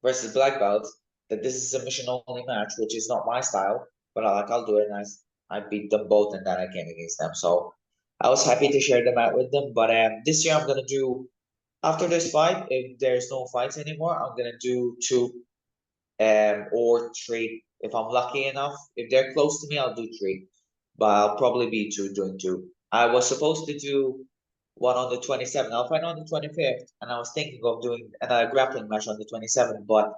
versus black belts. That this is a submission only match, which is not my style, but I'll do it. And I beat them both, and then I came against them. So I was happy to share the mat with them. But this year I'm gonna do after this fight. If there's no fights anymore, I'm gonna do two, or three if I'm lucky enough. If they're close to me, I'll do three, but I'll probably be doing two. I was supposed to do one on the 27th. I'll fight on the 25th, and I was thinking of doing another grappling match on the 27th, but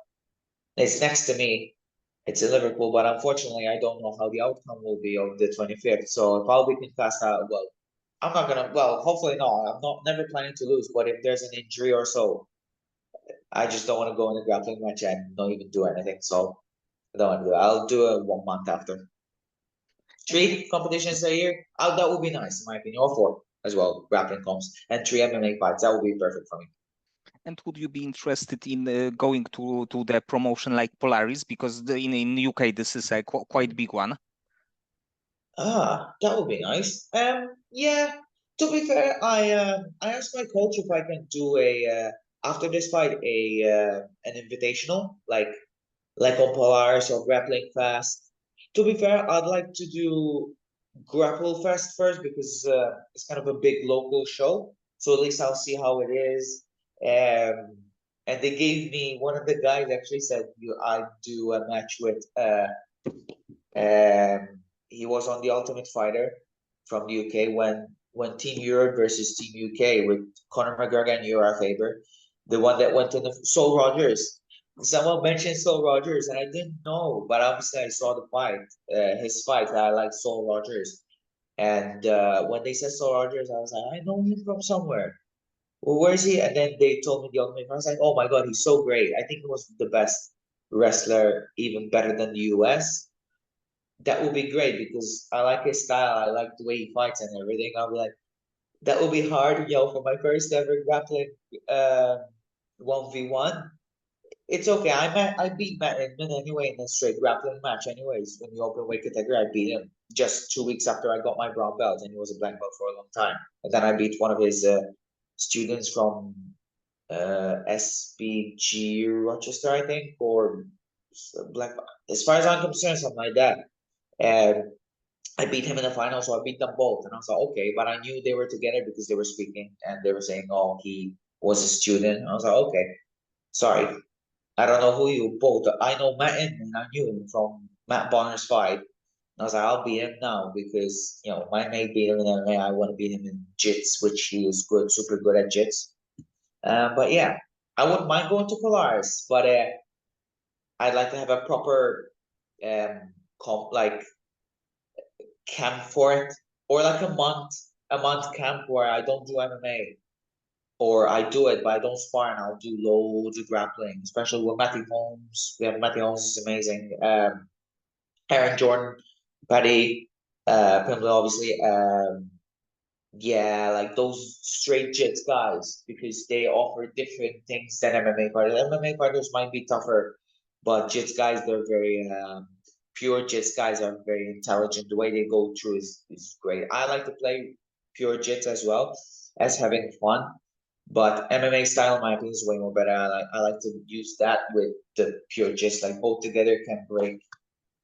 it's next to me. It's in Liverpool, but unfortunately, I don't know how the outcome will be of the 25th. So if I'll be concussed, well, I'm not gonna. Well, hopefully not. I'm not never planning to lose. But if there's an injury or so, I just don't want to go in a grappling match and not even do anything. So I don't want to do it. I'll do it 1 month after. 3 competitions a year. That would be nice, in my opinion, or 4 as well. Grappling comps and 3 MMA fights. That would be perfect for me. And would you be interested in going to the promotion like Polaris? Because in UK, this is a quite big one. That would be nice. Yeah. To be fair, I asked my coach if I can do a after this fight an invitational like on Polaris or Grappling Fest. To be fair, I'd like to do Grapple Fest first because it's kind of a big local show. So at least I'll see how it is. And they gave me one of the guys actually said I'd do a match with he was on the Ultimate Fighter from the UK when Team Europe versus Team UK with Conor McGregor and Uriah Faber, the one that went to the Soul Rogers. Someone mentioned Soul Rogers and I didn't know, but obviously I saw the fight, his fight. I like Soul Rogers, and when they said Soul Rogers, I was like, I know him from somewhere. Well, where is he? And then they told me the Ultimate Fighter. I was like, oh my god, he's so great. I think he was the best wrestler, even better than the US. That would be great because I like his style. I like the way he fights and everything. I'll be like, that will be hard, for my first ever grappling 1v1. It's okay. I beat Matt Inman anyway in a straight grappling match. Anyways, in the open weight category, I beat him just 2 weeks after I got my brown belt, and he was a black belt for a long time. And then I beat one of his students from SBG Rochester, I think, or black. As far as I'm concerned, something like that. And I beat him in the final, so I beat them both. And I was like, okay, but I knew they were together because they were speaking and they were saying, oh, he was a student. And I was like, okay, sorry. I don't know who you both. I know Matt Inman. I knew him from Matt Bonner's fight. And I was like, I'll beat him now because, my mate beat him in MMA. I want to beat him in jits, which he is good, super good at jits. But yeah, I wouldn't mind going to Polaris, but I'd like to have a proper like camp for it, or like a month camp where I don't do MMA, or I do it but I don't spar and I'll do loads of grappling, especially with Matthew Holmes. We have Matthew Holmes is amazing. Aaron Jordan, Paddy, Pimble, obviously. Yeah, like those straight jits guys because they offer different things than MMA fighters. MMA fighters might be tougher, but jits guys they're very pure jits guys are very intelligent. The way they go through is great. I like to play pure jits as well as having fun, but MMA style in my opinion is way more better. I like to use that with the pure jits. Like both together can break.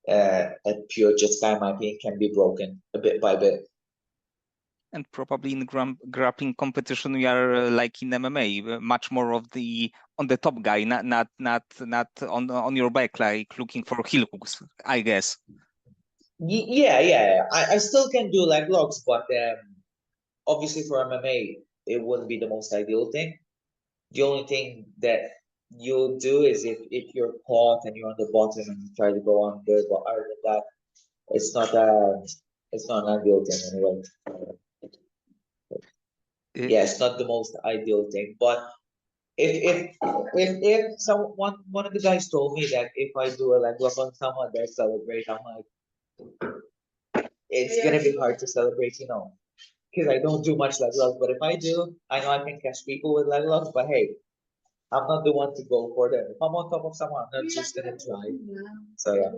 A pure jits guy in my opinion can be broken a bit by bit. And probably in grappling competition, we are like in MMA, much more of on the top guy, not on your back, like looking for heel hooks, I guess. Yeah. I still can do leg locks, but obviously for MMA, it wouldn't be the most ideal thing. The only thing that you'll do is if you're caught and you're on the bottom and you try to go under, but other than that, it's not an ideal thing anyway. Yeah, it's not the most ideal thing. But if someone one of the guys told me that if I do a leg lock on someone, they celebrate. I'm like, it's gonna be hard to celebrate, because I don't do much leg locks. But if I do, I know I can catch people with leg locks. But hey, I'm not the one to go for them. If I'm on top of someone, I'm not just gonna try. So yeah.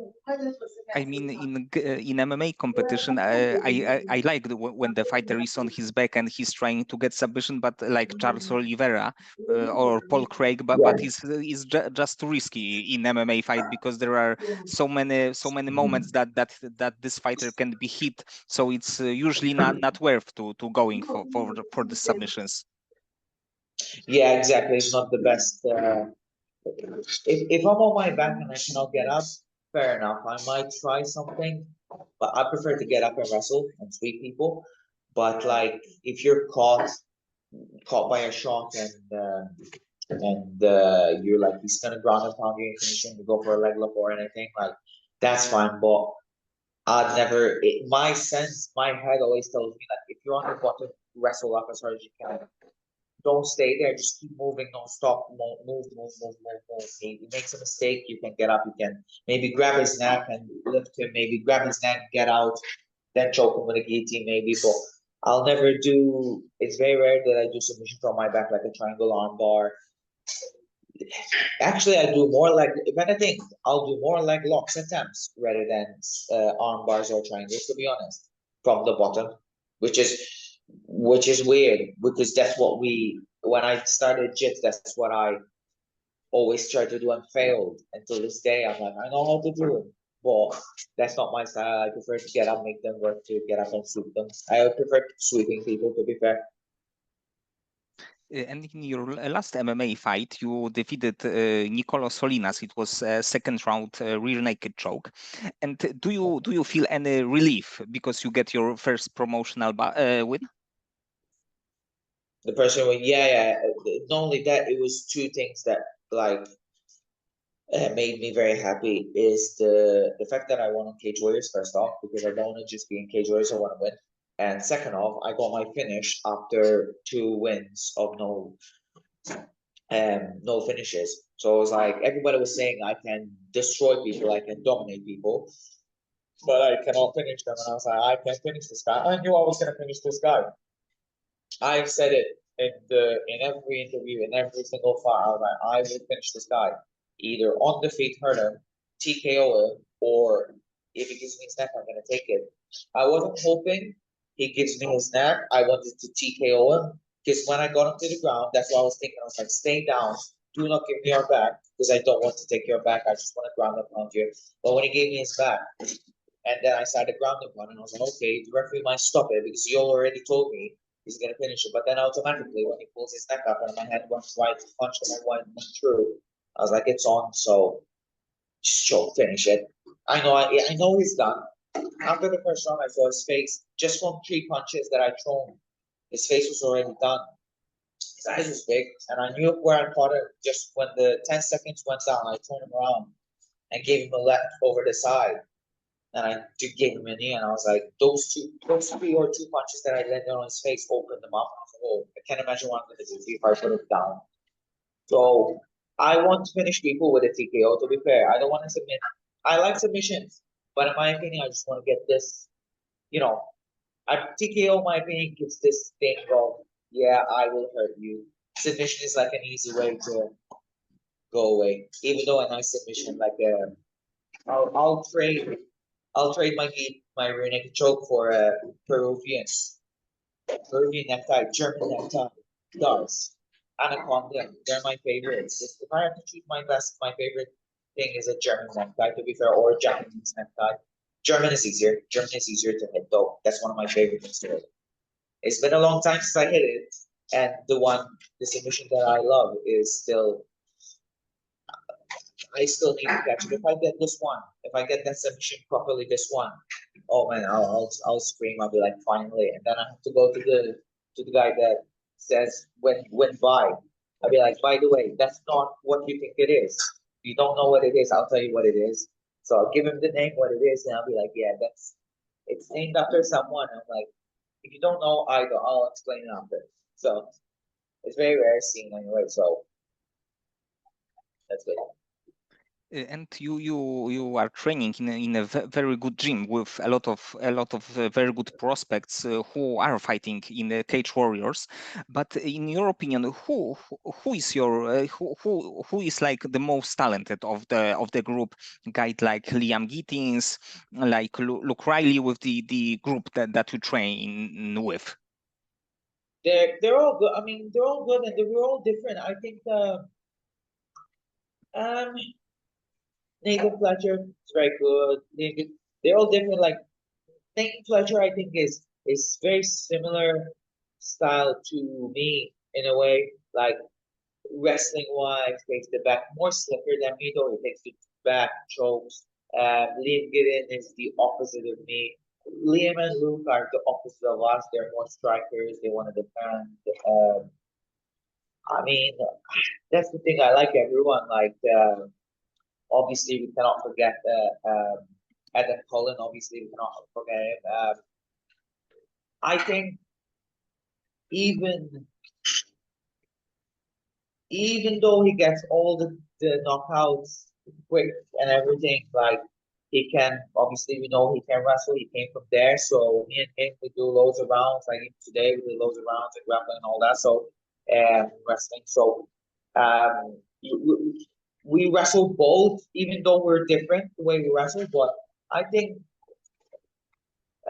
I mean, in MMA competition, I like when the fighter is on his back and he's trying to get submission, but like Charles Oliveira or Paul Craig, but it's just too risky in MMA fight because there are so many moments that this fighter can be hit, so it's usually not worth to going for the submissions. Yeah, exactly. It's not the best. If I'm on my back and I cannot get up, fair enough. I might try something, but I prefer to get up and wrestle and sweep people. But like if you're caught by a shot and you're like he's gonna ground and pound you and finishing to go for a leg lock or anything, like that's fine. But I'd never. My sense, my head always tells me that if you're on the bottom, wrestle up as hard as you can. Don't stay there. Just keep moving, don't stop. Move. He makes a mistake, you can get up. You can maybe grab his neck and lift him. Maybe grab his neck, get out, then choke him with a guillotine. Maybe, but I'll never do. It's very rare that I do submission from my back like a triangle arm bar. Actually, I do more like, if anything, I'll do more like locks attempts rather than arm bars or triangles, to be honest, from the bottom, which is weird because that's what when I started jits, that's what I always tried to do and failed. Until this day, I'm like, I know how to do it, but that's not my style. I prefer to get up, make them work, to get up and sweep them. I prefer sweeping people, to be fair. And in your last MMA fight, you defeated Nicolo Solinas. It was a second round rear naked choke. And do you feel any relief because you get your first promotional win? The person went, yeah. Not only that, it was two things that like made me very happy is the fact that I won on Cage Warriors first off, because I don't want to just be in Cage Warriors, I want to win. And second off, I got my finish after 2 wins of no finishes. So it was like everybody was saying I can destroy people, I can dominate people, but I cannot finish them. And I was like, I can finish this guy. I knew I was gonna finish this guy. I said it in every interview, in every single fight. I was like, I will finish this guy. Either on the feet, hurt him, TKO him, or if he gives me his neck, I'm gonna take it. I wasn't hoping he gives me his neck. I wanted to TKO him because when I got him to the ground, that's what I was thinking. I was like, stay down. Do not give me your back because I don't want to take your back. I just want to ground and pound you. But when he gave me his back, and then I started grounding one, and I was like, okay, the referee might stop it because you already told me he's gonna finish it. But then automatically, when he pulls his neck up and my head went right to punch him and went through, I was like, it's on. So just show, finish it. I know he's done. After the first round, I saw his face just from 3 punches that I thrown. His face was already done. His eyes was big, and I knew where I caught it. Just when the 10 seconds went down, I turned him around and gave him a left over the side. And I gave him a knee, and I was like, those 2 punches that I landed on his face opened them up. I was like, oh, I can't imagine what I'm going to do if I put it down. So I want to finish people with a TKO, to be fair. I don't want to submit. I like submissions, but in my opinion, I just want to get this, you know, TKO, in my opinion, gives this thing of, yeah, I will hurt you. Submission is like an easy way to go away. Even though a nice submission, like I'll trade my rear naked choke for a Peruvian necktie, German necktie, darts, Anaconda. They're my favorites. If I have to choose my favorite thing is a German necktie, to be fair, or a Japanese necktie. German is easier. German is easier to hit, though. That's one of my favorite things to hit. It's been a long time since I hit it, and the submission that I love is still. I still need to catch it. If I get this one, if I get that submission properly, this one, oh man, I'll scream. I'll be like, finally, and then I have to go to the guy that says when by. I'll be like, by the way, that's not what you think it is. If you don't know what it is, I'll tell you what it is. So I'll give him the name, what it is, and I'll be like, yeah, it's named after someone. I'm like, if you don't know, I'll explain it after. So it's very rare seeing anyway. So that's good. And you are training in a very good gym with a lot of very good prospects who are fighting in the Cage Warriors. But in your opinion, who is your who is like the most talented of the group? Guy like Liam Gittins, like Luke Riley with the group that you train with. They're all good. I mean, they're all good and they're all different. I think um Nathan Fletcher is very good. They're all different. Like Nathan Fletcher, I think is very similar style to me in a way. Like wrestling wise, takes the back more slicker than me though. He takes the back, chokes. Liam Gideon is the opposite of me. Liam and Luke are the opposite of us. They're more strikers. They want to defend. I mean, that's the thing. I like everyone. Like, obviously, we cannot forget Adam Cullen. Obviously, we cannot forget him. I think even even though he gets all the knockouts quick and everything, like he can obviously we know he can wrestle. He came from there, so me and him we do loads of rounds. Like even today we do loads of rounds and grappling and all that. So wrestling. So we wrestle both, even though we're different the way we wrestle. But I think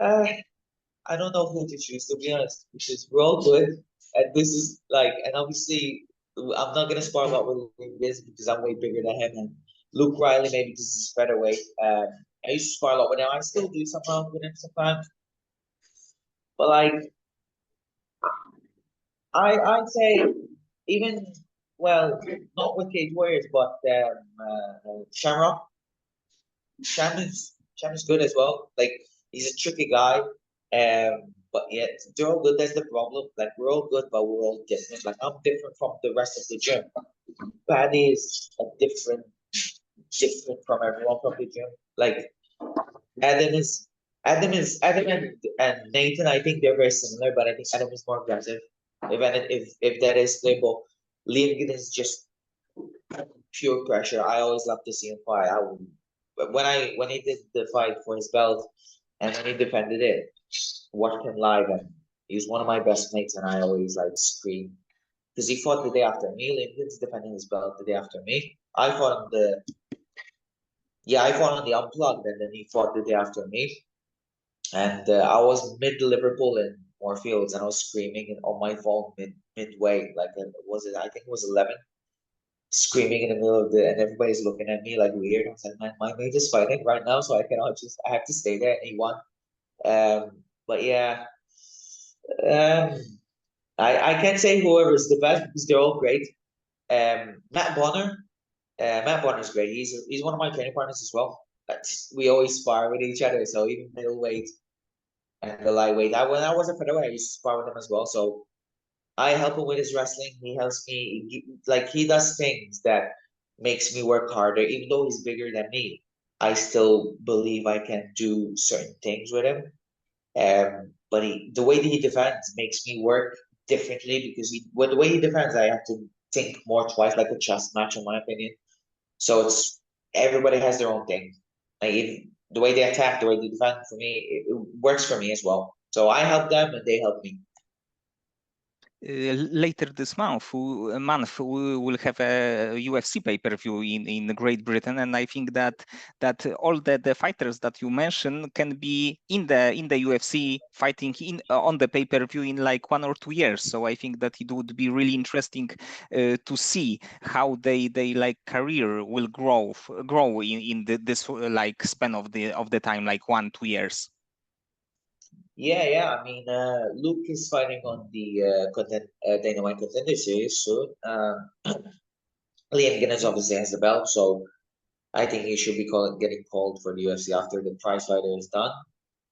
uh, I don't know who to choose to be honest, because we're all good, and this is like, and obviously I'm not gonna spar a lot with Luke this because I'm way bigger than him, and Luke Riley maybe because he's featherweight. I used to spar a lot with him. I still do sometimes with him sometimes, but like I'd say even well not with Cage Warriors, but Shamrock. Sham is good as well. Like he's a tricky guy. But yeah, they're all good. That's the problem. Like we're all good, but we're all different. Like I'm different from the rest of the gym. Paddy is a different from everyone from the gym. Like Adam is Adam and Nathan. I think they're very similar, but I think Adam is more aggressive. If that is label, Liam Giddens is just pure pressure. I always love to see him fight. I would, but when he did the fight for his belt and when he defended it, watched him live and he was one of my best mates and I always like scream because he fought the day after me. Lincoln's defending his belt the day after me. I fought on the unplugged and then he fought the day after me. And I was mid Liverpool in Moorfields and I was screaming on my phone midway. Like was it? I think it was 11 screaming in the middle of the and everybody's looking at me like weird. I was like, man, my mate is fighting right now, so I have to stay there and he won. But yeah. Um I can't say whoever is the best because they're all great. Matt Bonner's great. He's one of my training partners as well. But we always spar with each other, so even middleweight and the lightweight. When I was a featherweight, I used to spar with him as well. So I help him with his wrestling. He helps me. He does things that makes me work harder. Even though he's bigger than me, I still believe I can do certain things with him. But the way that he defends makes me work differently because the way he defends, I have to think more twice, like a chess match, in my opinion. So it's everybody has their own thing. Like the way they attack, the way they defend, for me, it works for me as well. So I help them and they help me. Later this month we will have a UFC pay-per-view in Great Britain, and I think that all the fighters that you mentioned can be in the UFC fighting on the pay-per-view in like 1 or 2 years. So I think that it would be really interesting to see how they like career will grow in this like span of the time, like 1-2 years. Yeah. I mean, Luke is fighting on the Dynamite Contender Series soon. Liam Guinness obviously has the belt, so I think he should be getting called for the UFC after the prize fighter is done.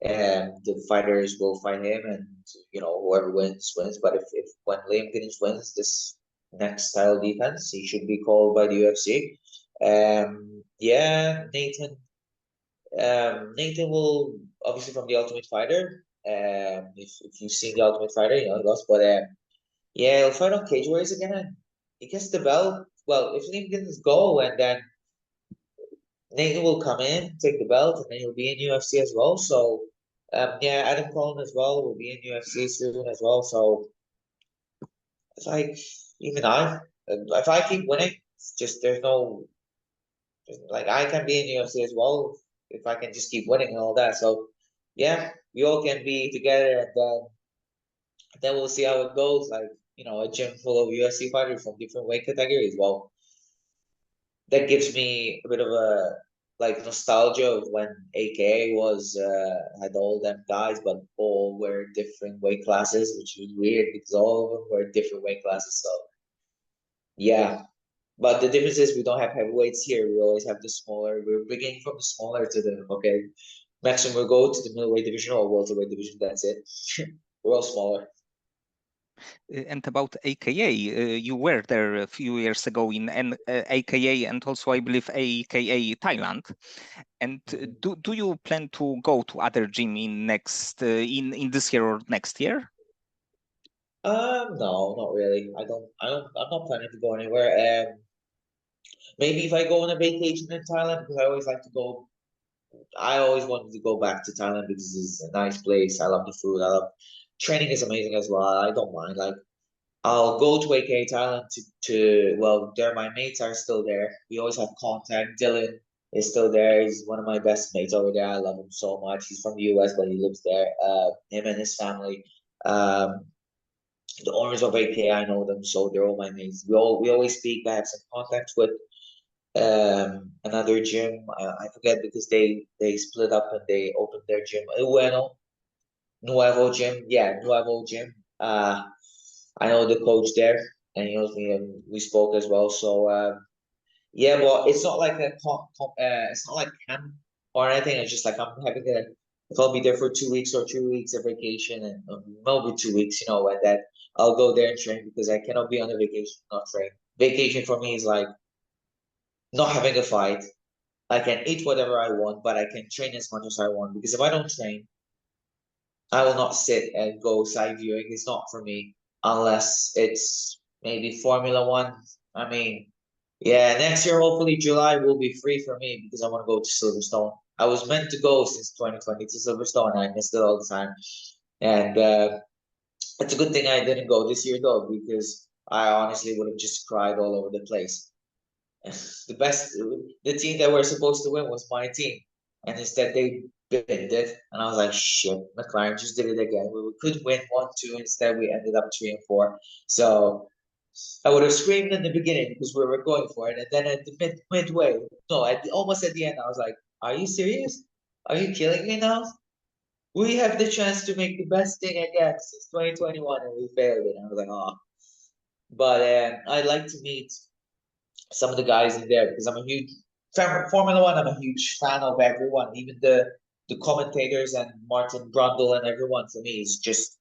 And the fighters will fight him, and whoever wins wins. But if when Liam Guinness wins this next title defense, he should be called by the UFC. Yeah, Nathan will obviously from the Ultimate Fighter. If you've seen the Ultimate Fighter, you know he lost, but yeah, he'll fight on Cage Warriors again, and he gets the belt. Well, if Liam Guinness go, and then Nathan will come in, take the belt, and then he'll be in UFC as well. So, yeah, Adam Cullen as well will be in UFC soon as well. So, it's like even if I keep winning, it's just there's no like I can be in UFC as well if I can just keep winning and all that. So, yeah, we all can be together, and then we'll see how it goes. Like a gym full of UFC fighters from different weight categories. Well, that gives me a bit of a like nostalgia of when AKA was had all them guys, but all were different weight classes, which was weird because all of them were different weight classes. So yeah, but the difference is we don't have heavyweights here. We always have the smaller. We're beginning from the smaller to the okay. maximum we go to the middleweight division or welterweight division. That's it. We're all smaller. And about AKA, you were there a few years ago in AKA and also, I believe, AKA Thailand. And do you plan to go to other gym in in this year or next year? No, not really. I'm not planning to go anywhere. Maybe if I go on a vacation in Thailand, because I always like to go. I always wanted to go back to Thailand because it's a nice place. I love the food. I love training is amazing as well. I don't mind. Like I'll go to AK Thailand well, there my mates are still there. We always have contact. Dylan is still there. He's one of my best mates over there. I love him so much. He's from the US, but he lives there. Him and his family. Um, the owners of AK, I know them, so they're all my mates. We always speak. I have some contacts with another gym. I forget because they split up and they opened their gym. Nuevo Gym. Yeah, Nuevo Gym. I know the coach there, and he knows me, and we spoke as well. So yeah, but it's not like it's not like camp or anything. It's just like I'm having a. If I'll be there for 2 weeks or 3 weeks of vacation, and maybe 2 weeks, and that I'll go there and train because I cannot be on a vacation and not train. Vacation for me is like not having a fight. I can eat whatever I want, but I can train as much as I want because if I don't train, I will not sit and go side viewing. It's not for me unless it's maybe Formula One. I mean, yeah, next year, hopefully July will be free for me because I want to go to Silverstone. I was meant to go since 2020 to Silverstone. I missed it all the time. And it's a good thing I didn't go this year though, because I honestly would have just cried all over the place. The team that were supposed to win was my team, and instead they binned it, and I was like, shit, McLaren just did it again. We could win 1-2, instead we ended up 3-4. So I would have screamed in the beginning because we were going for it, and then at the midway, no, almost at the end, I was like, are you serious? Are you killing me now? We have the chance to make the best thing again since 2021, and we failed it. And I was like, oh. But I'd like to meet some of the guys in there because I'm a huge Formula One. I'm a huge fan of everyone, even the commentators and Martin Brundle and everyone. For me, is just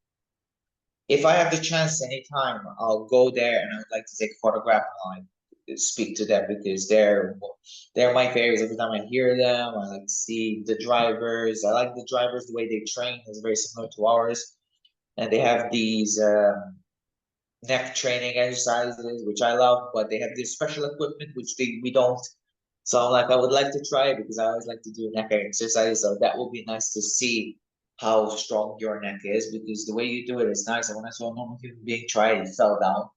if I have the chance anytime, I'll go there and I would like to take a photograph and like speak to them because they're my favorites. Every time I hear them, I like to see the drivers. I like the drivers the way they train is very similar to ours, and they have these. Neck training exercises, which I love, but they have this special equipment which we don't. So I'm like, I would like to try it because I always like to do neck exercise. So that will be nice to see how strong your neck is because the way you do it is nice. And when I saw a normal human being try it, he fell down.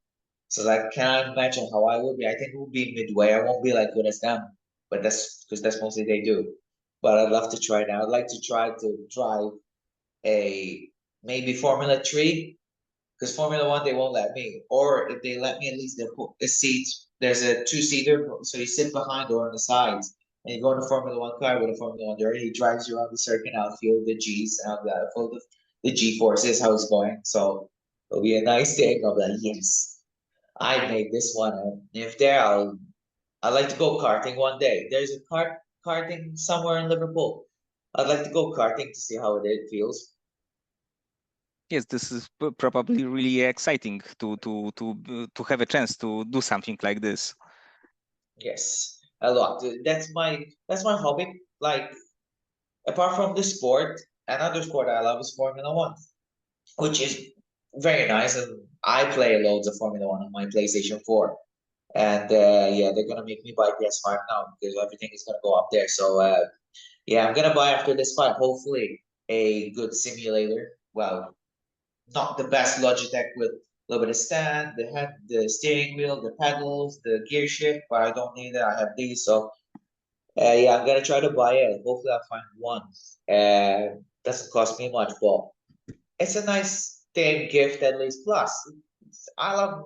So I can't imagine how I will be. I think it will be midway. I won't be like good as them, but that's because that's mostly they do. But I'd love to try now. I'd like to try to drive a maybe Formula 3 because Formula One they won't let me, or if they let me, at least they'll put a seat. There's a two-seater, so you sit behind or on the sides, and you go in a Formula One car with a Formula One there. He drives you around the circuit. I'll feel the G's and I'll feel the G forces how it's going. So it'll be a nice day. I'll be like, yes, I made this one. And if there, I'd like to go karting one day. There's a karting somewhere in Liverpool. I'd like to go karting to see how it feels. Yes, this is probably really exciting to have a chance to do something like this. Yes, a lot. That's my hobby. Like apart from the sport, another sport I love is Formula One, which is very nice. And I play loads of Formula One on my PlayStation 4. And yeah, they're gonna make me buy PS5 now because everything is gonna go up there. So yeah, I'm gonna buy after this fight, hopefully a good simulator. Well, not the best Logitech with a little bit of stand, the head, the steering wheel, the pedals, the gear shift, but I don't need it. I have these, so yeah, I'm gonna try to buy it. Hopefully, I'll find one. Doesn't cost me much, but it's a nice damn gift at least. Plus, I love.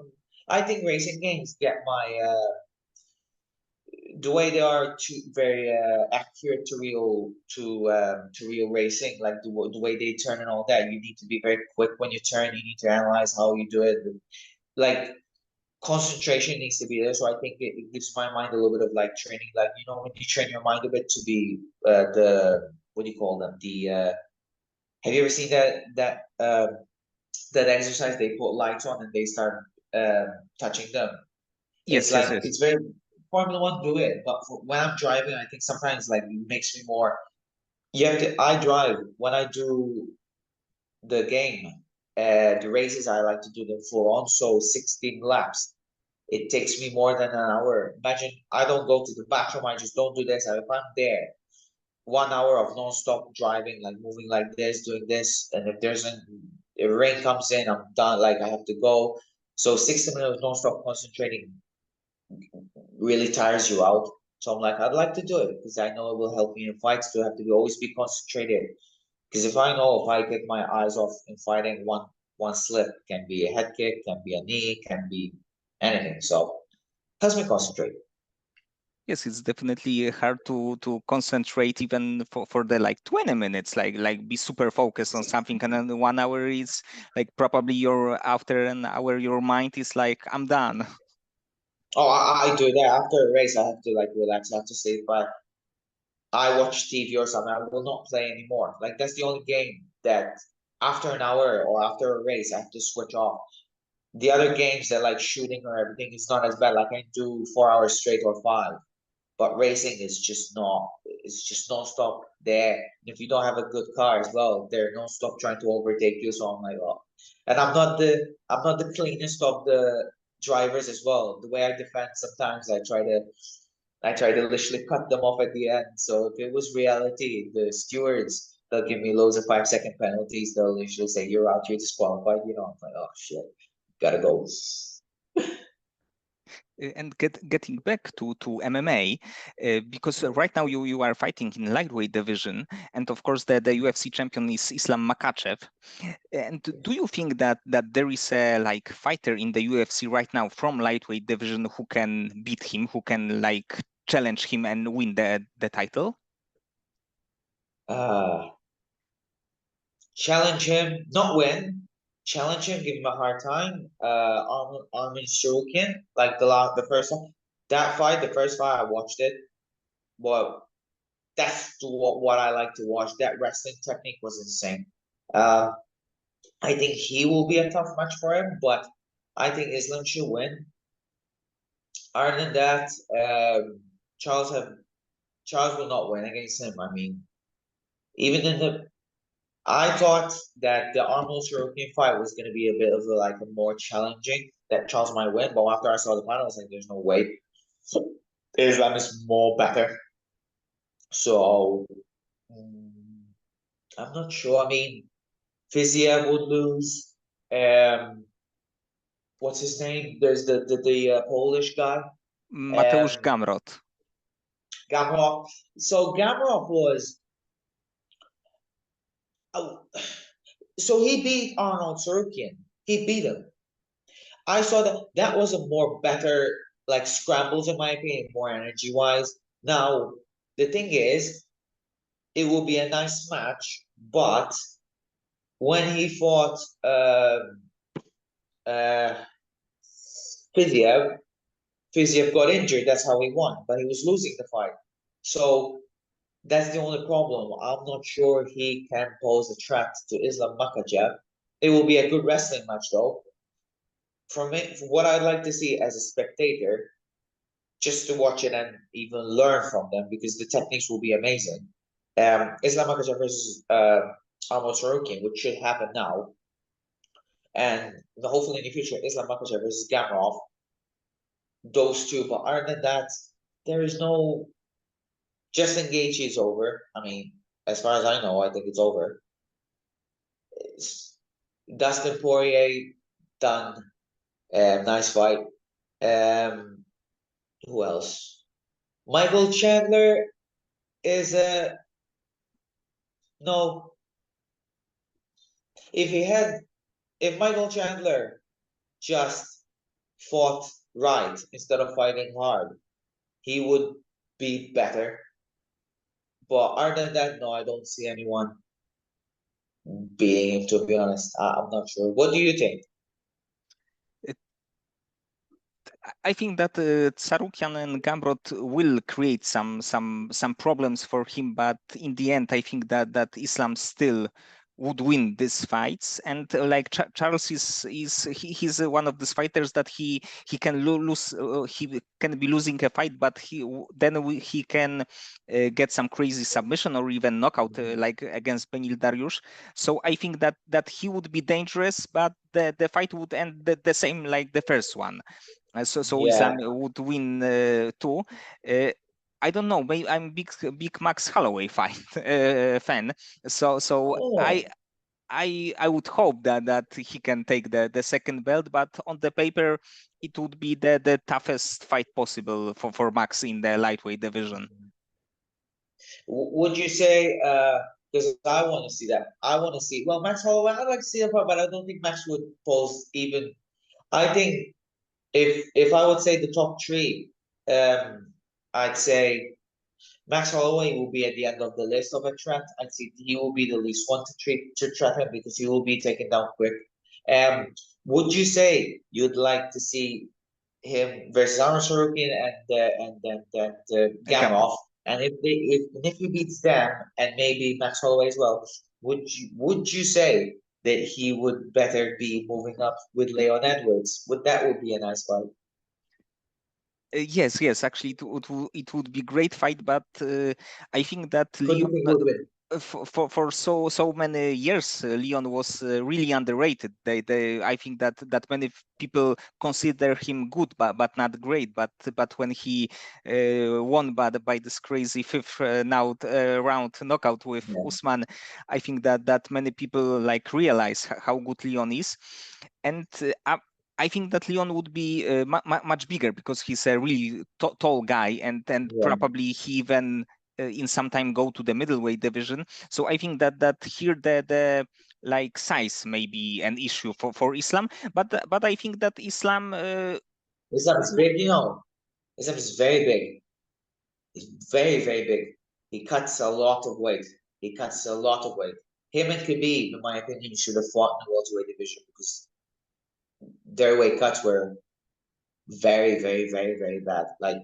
I think racing games get my the way they are too very accurate to real racing, like the way they turn and all that. You need to be very quick when you turn. You need to analyze how you do it. Like concentration needs to be there. So I think it gives my mind a little bit of like training, like when you train your mind a bit to be the what do you call them? Have you ever seen that exercise? They put lights on and they start touching them. It's Yes, yes, like yes. it's very Formula One do it, but when I'm driving, I think sometimes like it makes me more. You have to. I drive when I do the game, the races. I like to do them full on, so 16 laps. It takes me more than an hour. Imagine I don't go to the bathroom. I just don't do this. If I'm there, 1 hour of non-stop driving, like moving like this, doing this, and if rain comes in, I'm done. Like I have to go. So 60 minutes of non-stop concentrating really tires you out. So I'm like, I'd like to do it because I know it will help me in fights to have to always be concentrated. Because if I know if I get my eyes off in fighting, one slip can be a head kick, can be a knee, can be anything. So helps me concentrate. Yes, it's definitely hard to concentrate even for the like 20 minutes, like be super focused on something, and then 1 hour is like probably your after an hour your mind is like I'm done. Oh, I do that after a race. I have to like relax. I have to sleep, but I watch TV or something. I will not play anymore. Like that's the only game that after an hour or after a race, I have to switch off. The other games that like shooting or everything is not as bad. Like I can do 4 hours straight or five. But racing is just not. It's just non-stop there. And if you don't have a good car as well, they're non-stop trying to overtake you. So I'm like, oh. And I'm not the cleanest of the drivers as well. The way I defend, sometimes I try to literally cut them off at the end. So if it was reality, the stewards, they'll give me loads of 5-second penalties. They'll literally say, "You're out, you're disqualified." I'm like, oh shit, gotta go. And getting back to MMA, because right now you are fighting in lightweight division, and of course the UFC champion is Islam Makhachev. And do you think that there is a like fighter in the UFC right now from lightweight division who can beat him, who can like challenge him and win the title? Uh, Challenge him, not win. Challenge him, give him a hard time. Armin Sarukian, like the first one, that fight, the first fight, I watched it. Well, that's what I like to watch. That wrestling technique was insane. Um, I think he will be a tough match for him, but I think Islam should win. Other than that, Charles have Charles will not win against him. I mean, even in the I thought that the Arnold European fight was going to be a bit of a more challenging, that Charles might win, but after I saw the final, I was like, there's no way. Islam is more better. So mm, I'm not sure. I mean, Fiziev would lose. Um, what's his name? There's the Polish guy. Mateusz Um, Gamrot. Gamrot. So Gamrot was. Oh, so he beat Arnold Sarukian. He beat him. I saw that was a more better like scrambles in my opinion, more energy wise. Now the thing is, it will be a nice match, but when he fought uh Fiziev, Fiziev got injured. That's how he won, but he was losing the fight. So that's the only problem. I'm not sure he can pose a threat to Islam Makhachev. It will be a good wrestling match though. For me, for what I'd like to see as a spectator, just to watch it and even learn from them because the techniques will be amazing. Islam Makhachev versus Arnold Sorokin, which should happen now, and hopefully in the future, Islam Makhachev versus Gamrov, those two. But other than that, there is no. Just Engage is over. I mean, as far as I know, I think it's over. It's Dustin Poirier done. Nice fight. Um, who else? Michael Chandler is a no. If he had, if Michael Chandler just fought right instead of fighting hard, he would be better. But other than that, no, I don't see anyone beating him. To be honest, I'm not sure. What do you think? I think that Tsarukian and Gamrot will create some problems for him, but in the end, I think that Islam still would win these fights. And like Charles he's one of these fighters that he can lose, he can be losing a fight, but he can get some crazy submission or even knockout, like against Benil Dariush. So I think that he would be dangerous, but the fight would end the same like the first one. So Yeah. Islam would win too. Uh, I don't know. Maybe I'm big Max Holloway fan. So Oh. I would hope that he can take the second belt, but on the paper it would be the toughest fight possible for Max in the lightweight division. Would you say, because I want to see that. I want to see, well, Max Holloway, I'd like to see that part, but I don't think Max would pose even. I think if I would say the top three, I'd say Max Holloway will be at the end of the list of a threat. I'd say he will be the least one to threat him because he will be taken down quick. Um, would you say you'd like to see him versus Arnold Sorokin and Gamrot. Gamov? And if he beats them and maybe Max Holloway as well, would you say that he would better be moving up with Leon Edwards? Would be a nice fight? Yes. Actually, it would be great fight, but I think that Who do Leon you think would win? for so many years, Leon was really underrated. I think that many people consider him good, but not great. But when he won by this crazy fifth round knockout with Yeah, Usman, I think that many people like realize how good Leon is, and. I think that Leon would be much bigger because he's a really tall guy, and yeah. probably he even in some time go to the middleweight division. So I think that here the like size may be an issue for Islam, but I think that Islam Islam is big, you know. Islam is very big. He's very, very big. He cuts a lot of weight. He cuts a lot of weight. Him and Khabib, in my opinion, should have fought in the welterweight division because their weight cuts were very, very, very, very bad. Like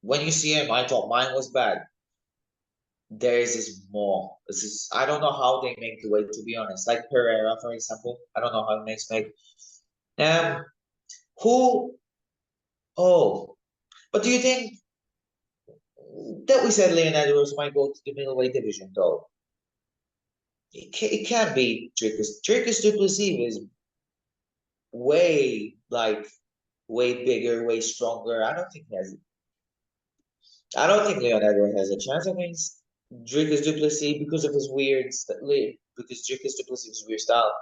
when you see him, I thought mine was bad. Theirs is more. This is I don't know how they make the weight, to be honest. Like Pereira, for example, I don't know how he makes weight. Um, who? Oh, but do you think that we said Leonidas might go to the middleweight division though? It can't be Dricus. Dricus du Plessis is way way bigger, way stronger. I don't think Leonidas has a chance against Dricus du Plessis because of his because Dricus du Plessis' weird style.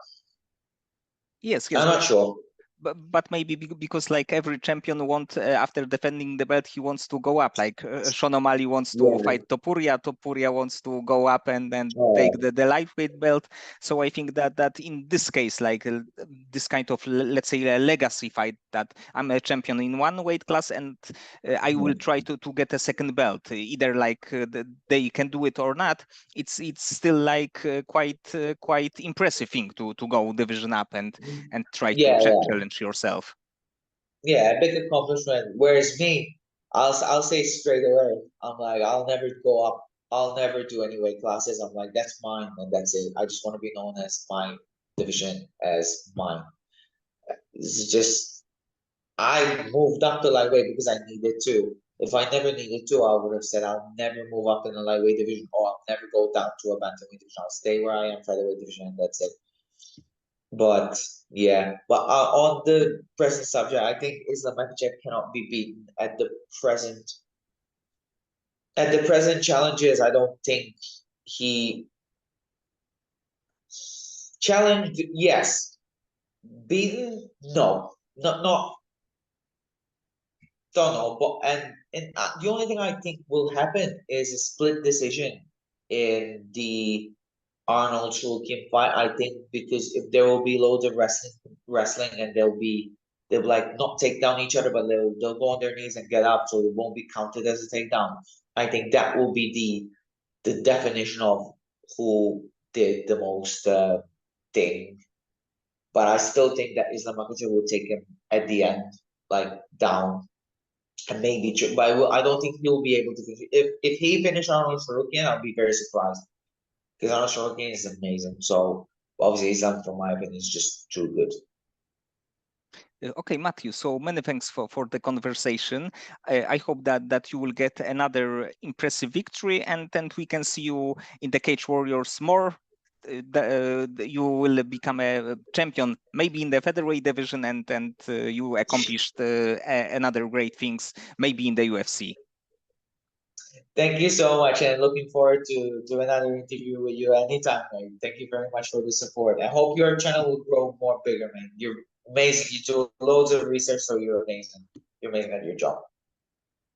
yes, I'm not sure. but maybe because like every champion want after defending the belt he wants to go up, like Sean O'Malley wants to Yeah. fight Topuria wants to go up and take Oh. the lightweight belt. So I think that in this case, like this kind of let's say a legacy fight, that I'm a champion in one weight class and I will try to get a second belt, either like they can do it or not. It's still like quite impressive thing to go division up and try to Yeah, yeah, challenge yourself. yeah, a big accomplishment. Whereas me, I'll say straight away, I'm like, I'll never go up. I'll never do any weight classes. I'm like, that's mine and that's it. I just want to be known as my division as mine. This is just I moved up to lightweight because I needed to. If I never needed to, I would have said I'll never move up in the lightweight division or I'll never go down to a bantamweight division. I'll stay where I am, featherweight division, and that's it. But yeah, but on the present subject, I think Islam Makhachev cannot be beaten present at the present challenges. I don't think he challenged. Yes, beaten. No, not don't know. But and the only thing I think will happen is a split decision in the Arnold Shulkin fight. I think because if there will be loads of wrestling, and they'll like not take down each other, but they'll go on their knees and get up, so it won't be counted as a takedown. I think that will be the definition of who did the most thing. But I still think that Islam Makhachev will take him at the end. like down. And maybe, but I don't think he'll be able to finish. If he finished Arnold Sarukian, I'll be very surprised because Arnold Sarukian is amazing. So obviously, Islam, from my opinion, is just too good. Okay, Matthew, so many thanks for the conversation. I hope that you will get another impressive victory, and then we can see you in the Cage Warriors more. You will become a champion, maybe in the featherweight division, and you accomplished another great things, maybe in the UFC. Thank you so much, and looking forward to another interview with you anytime, man. Thank you very much for the support. I hope your channel will grow more bigger, man. You're amazing. You do loads of research, so you're amazing. You're amazing at your job.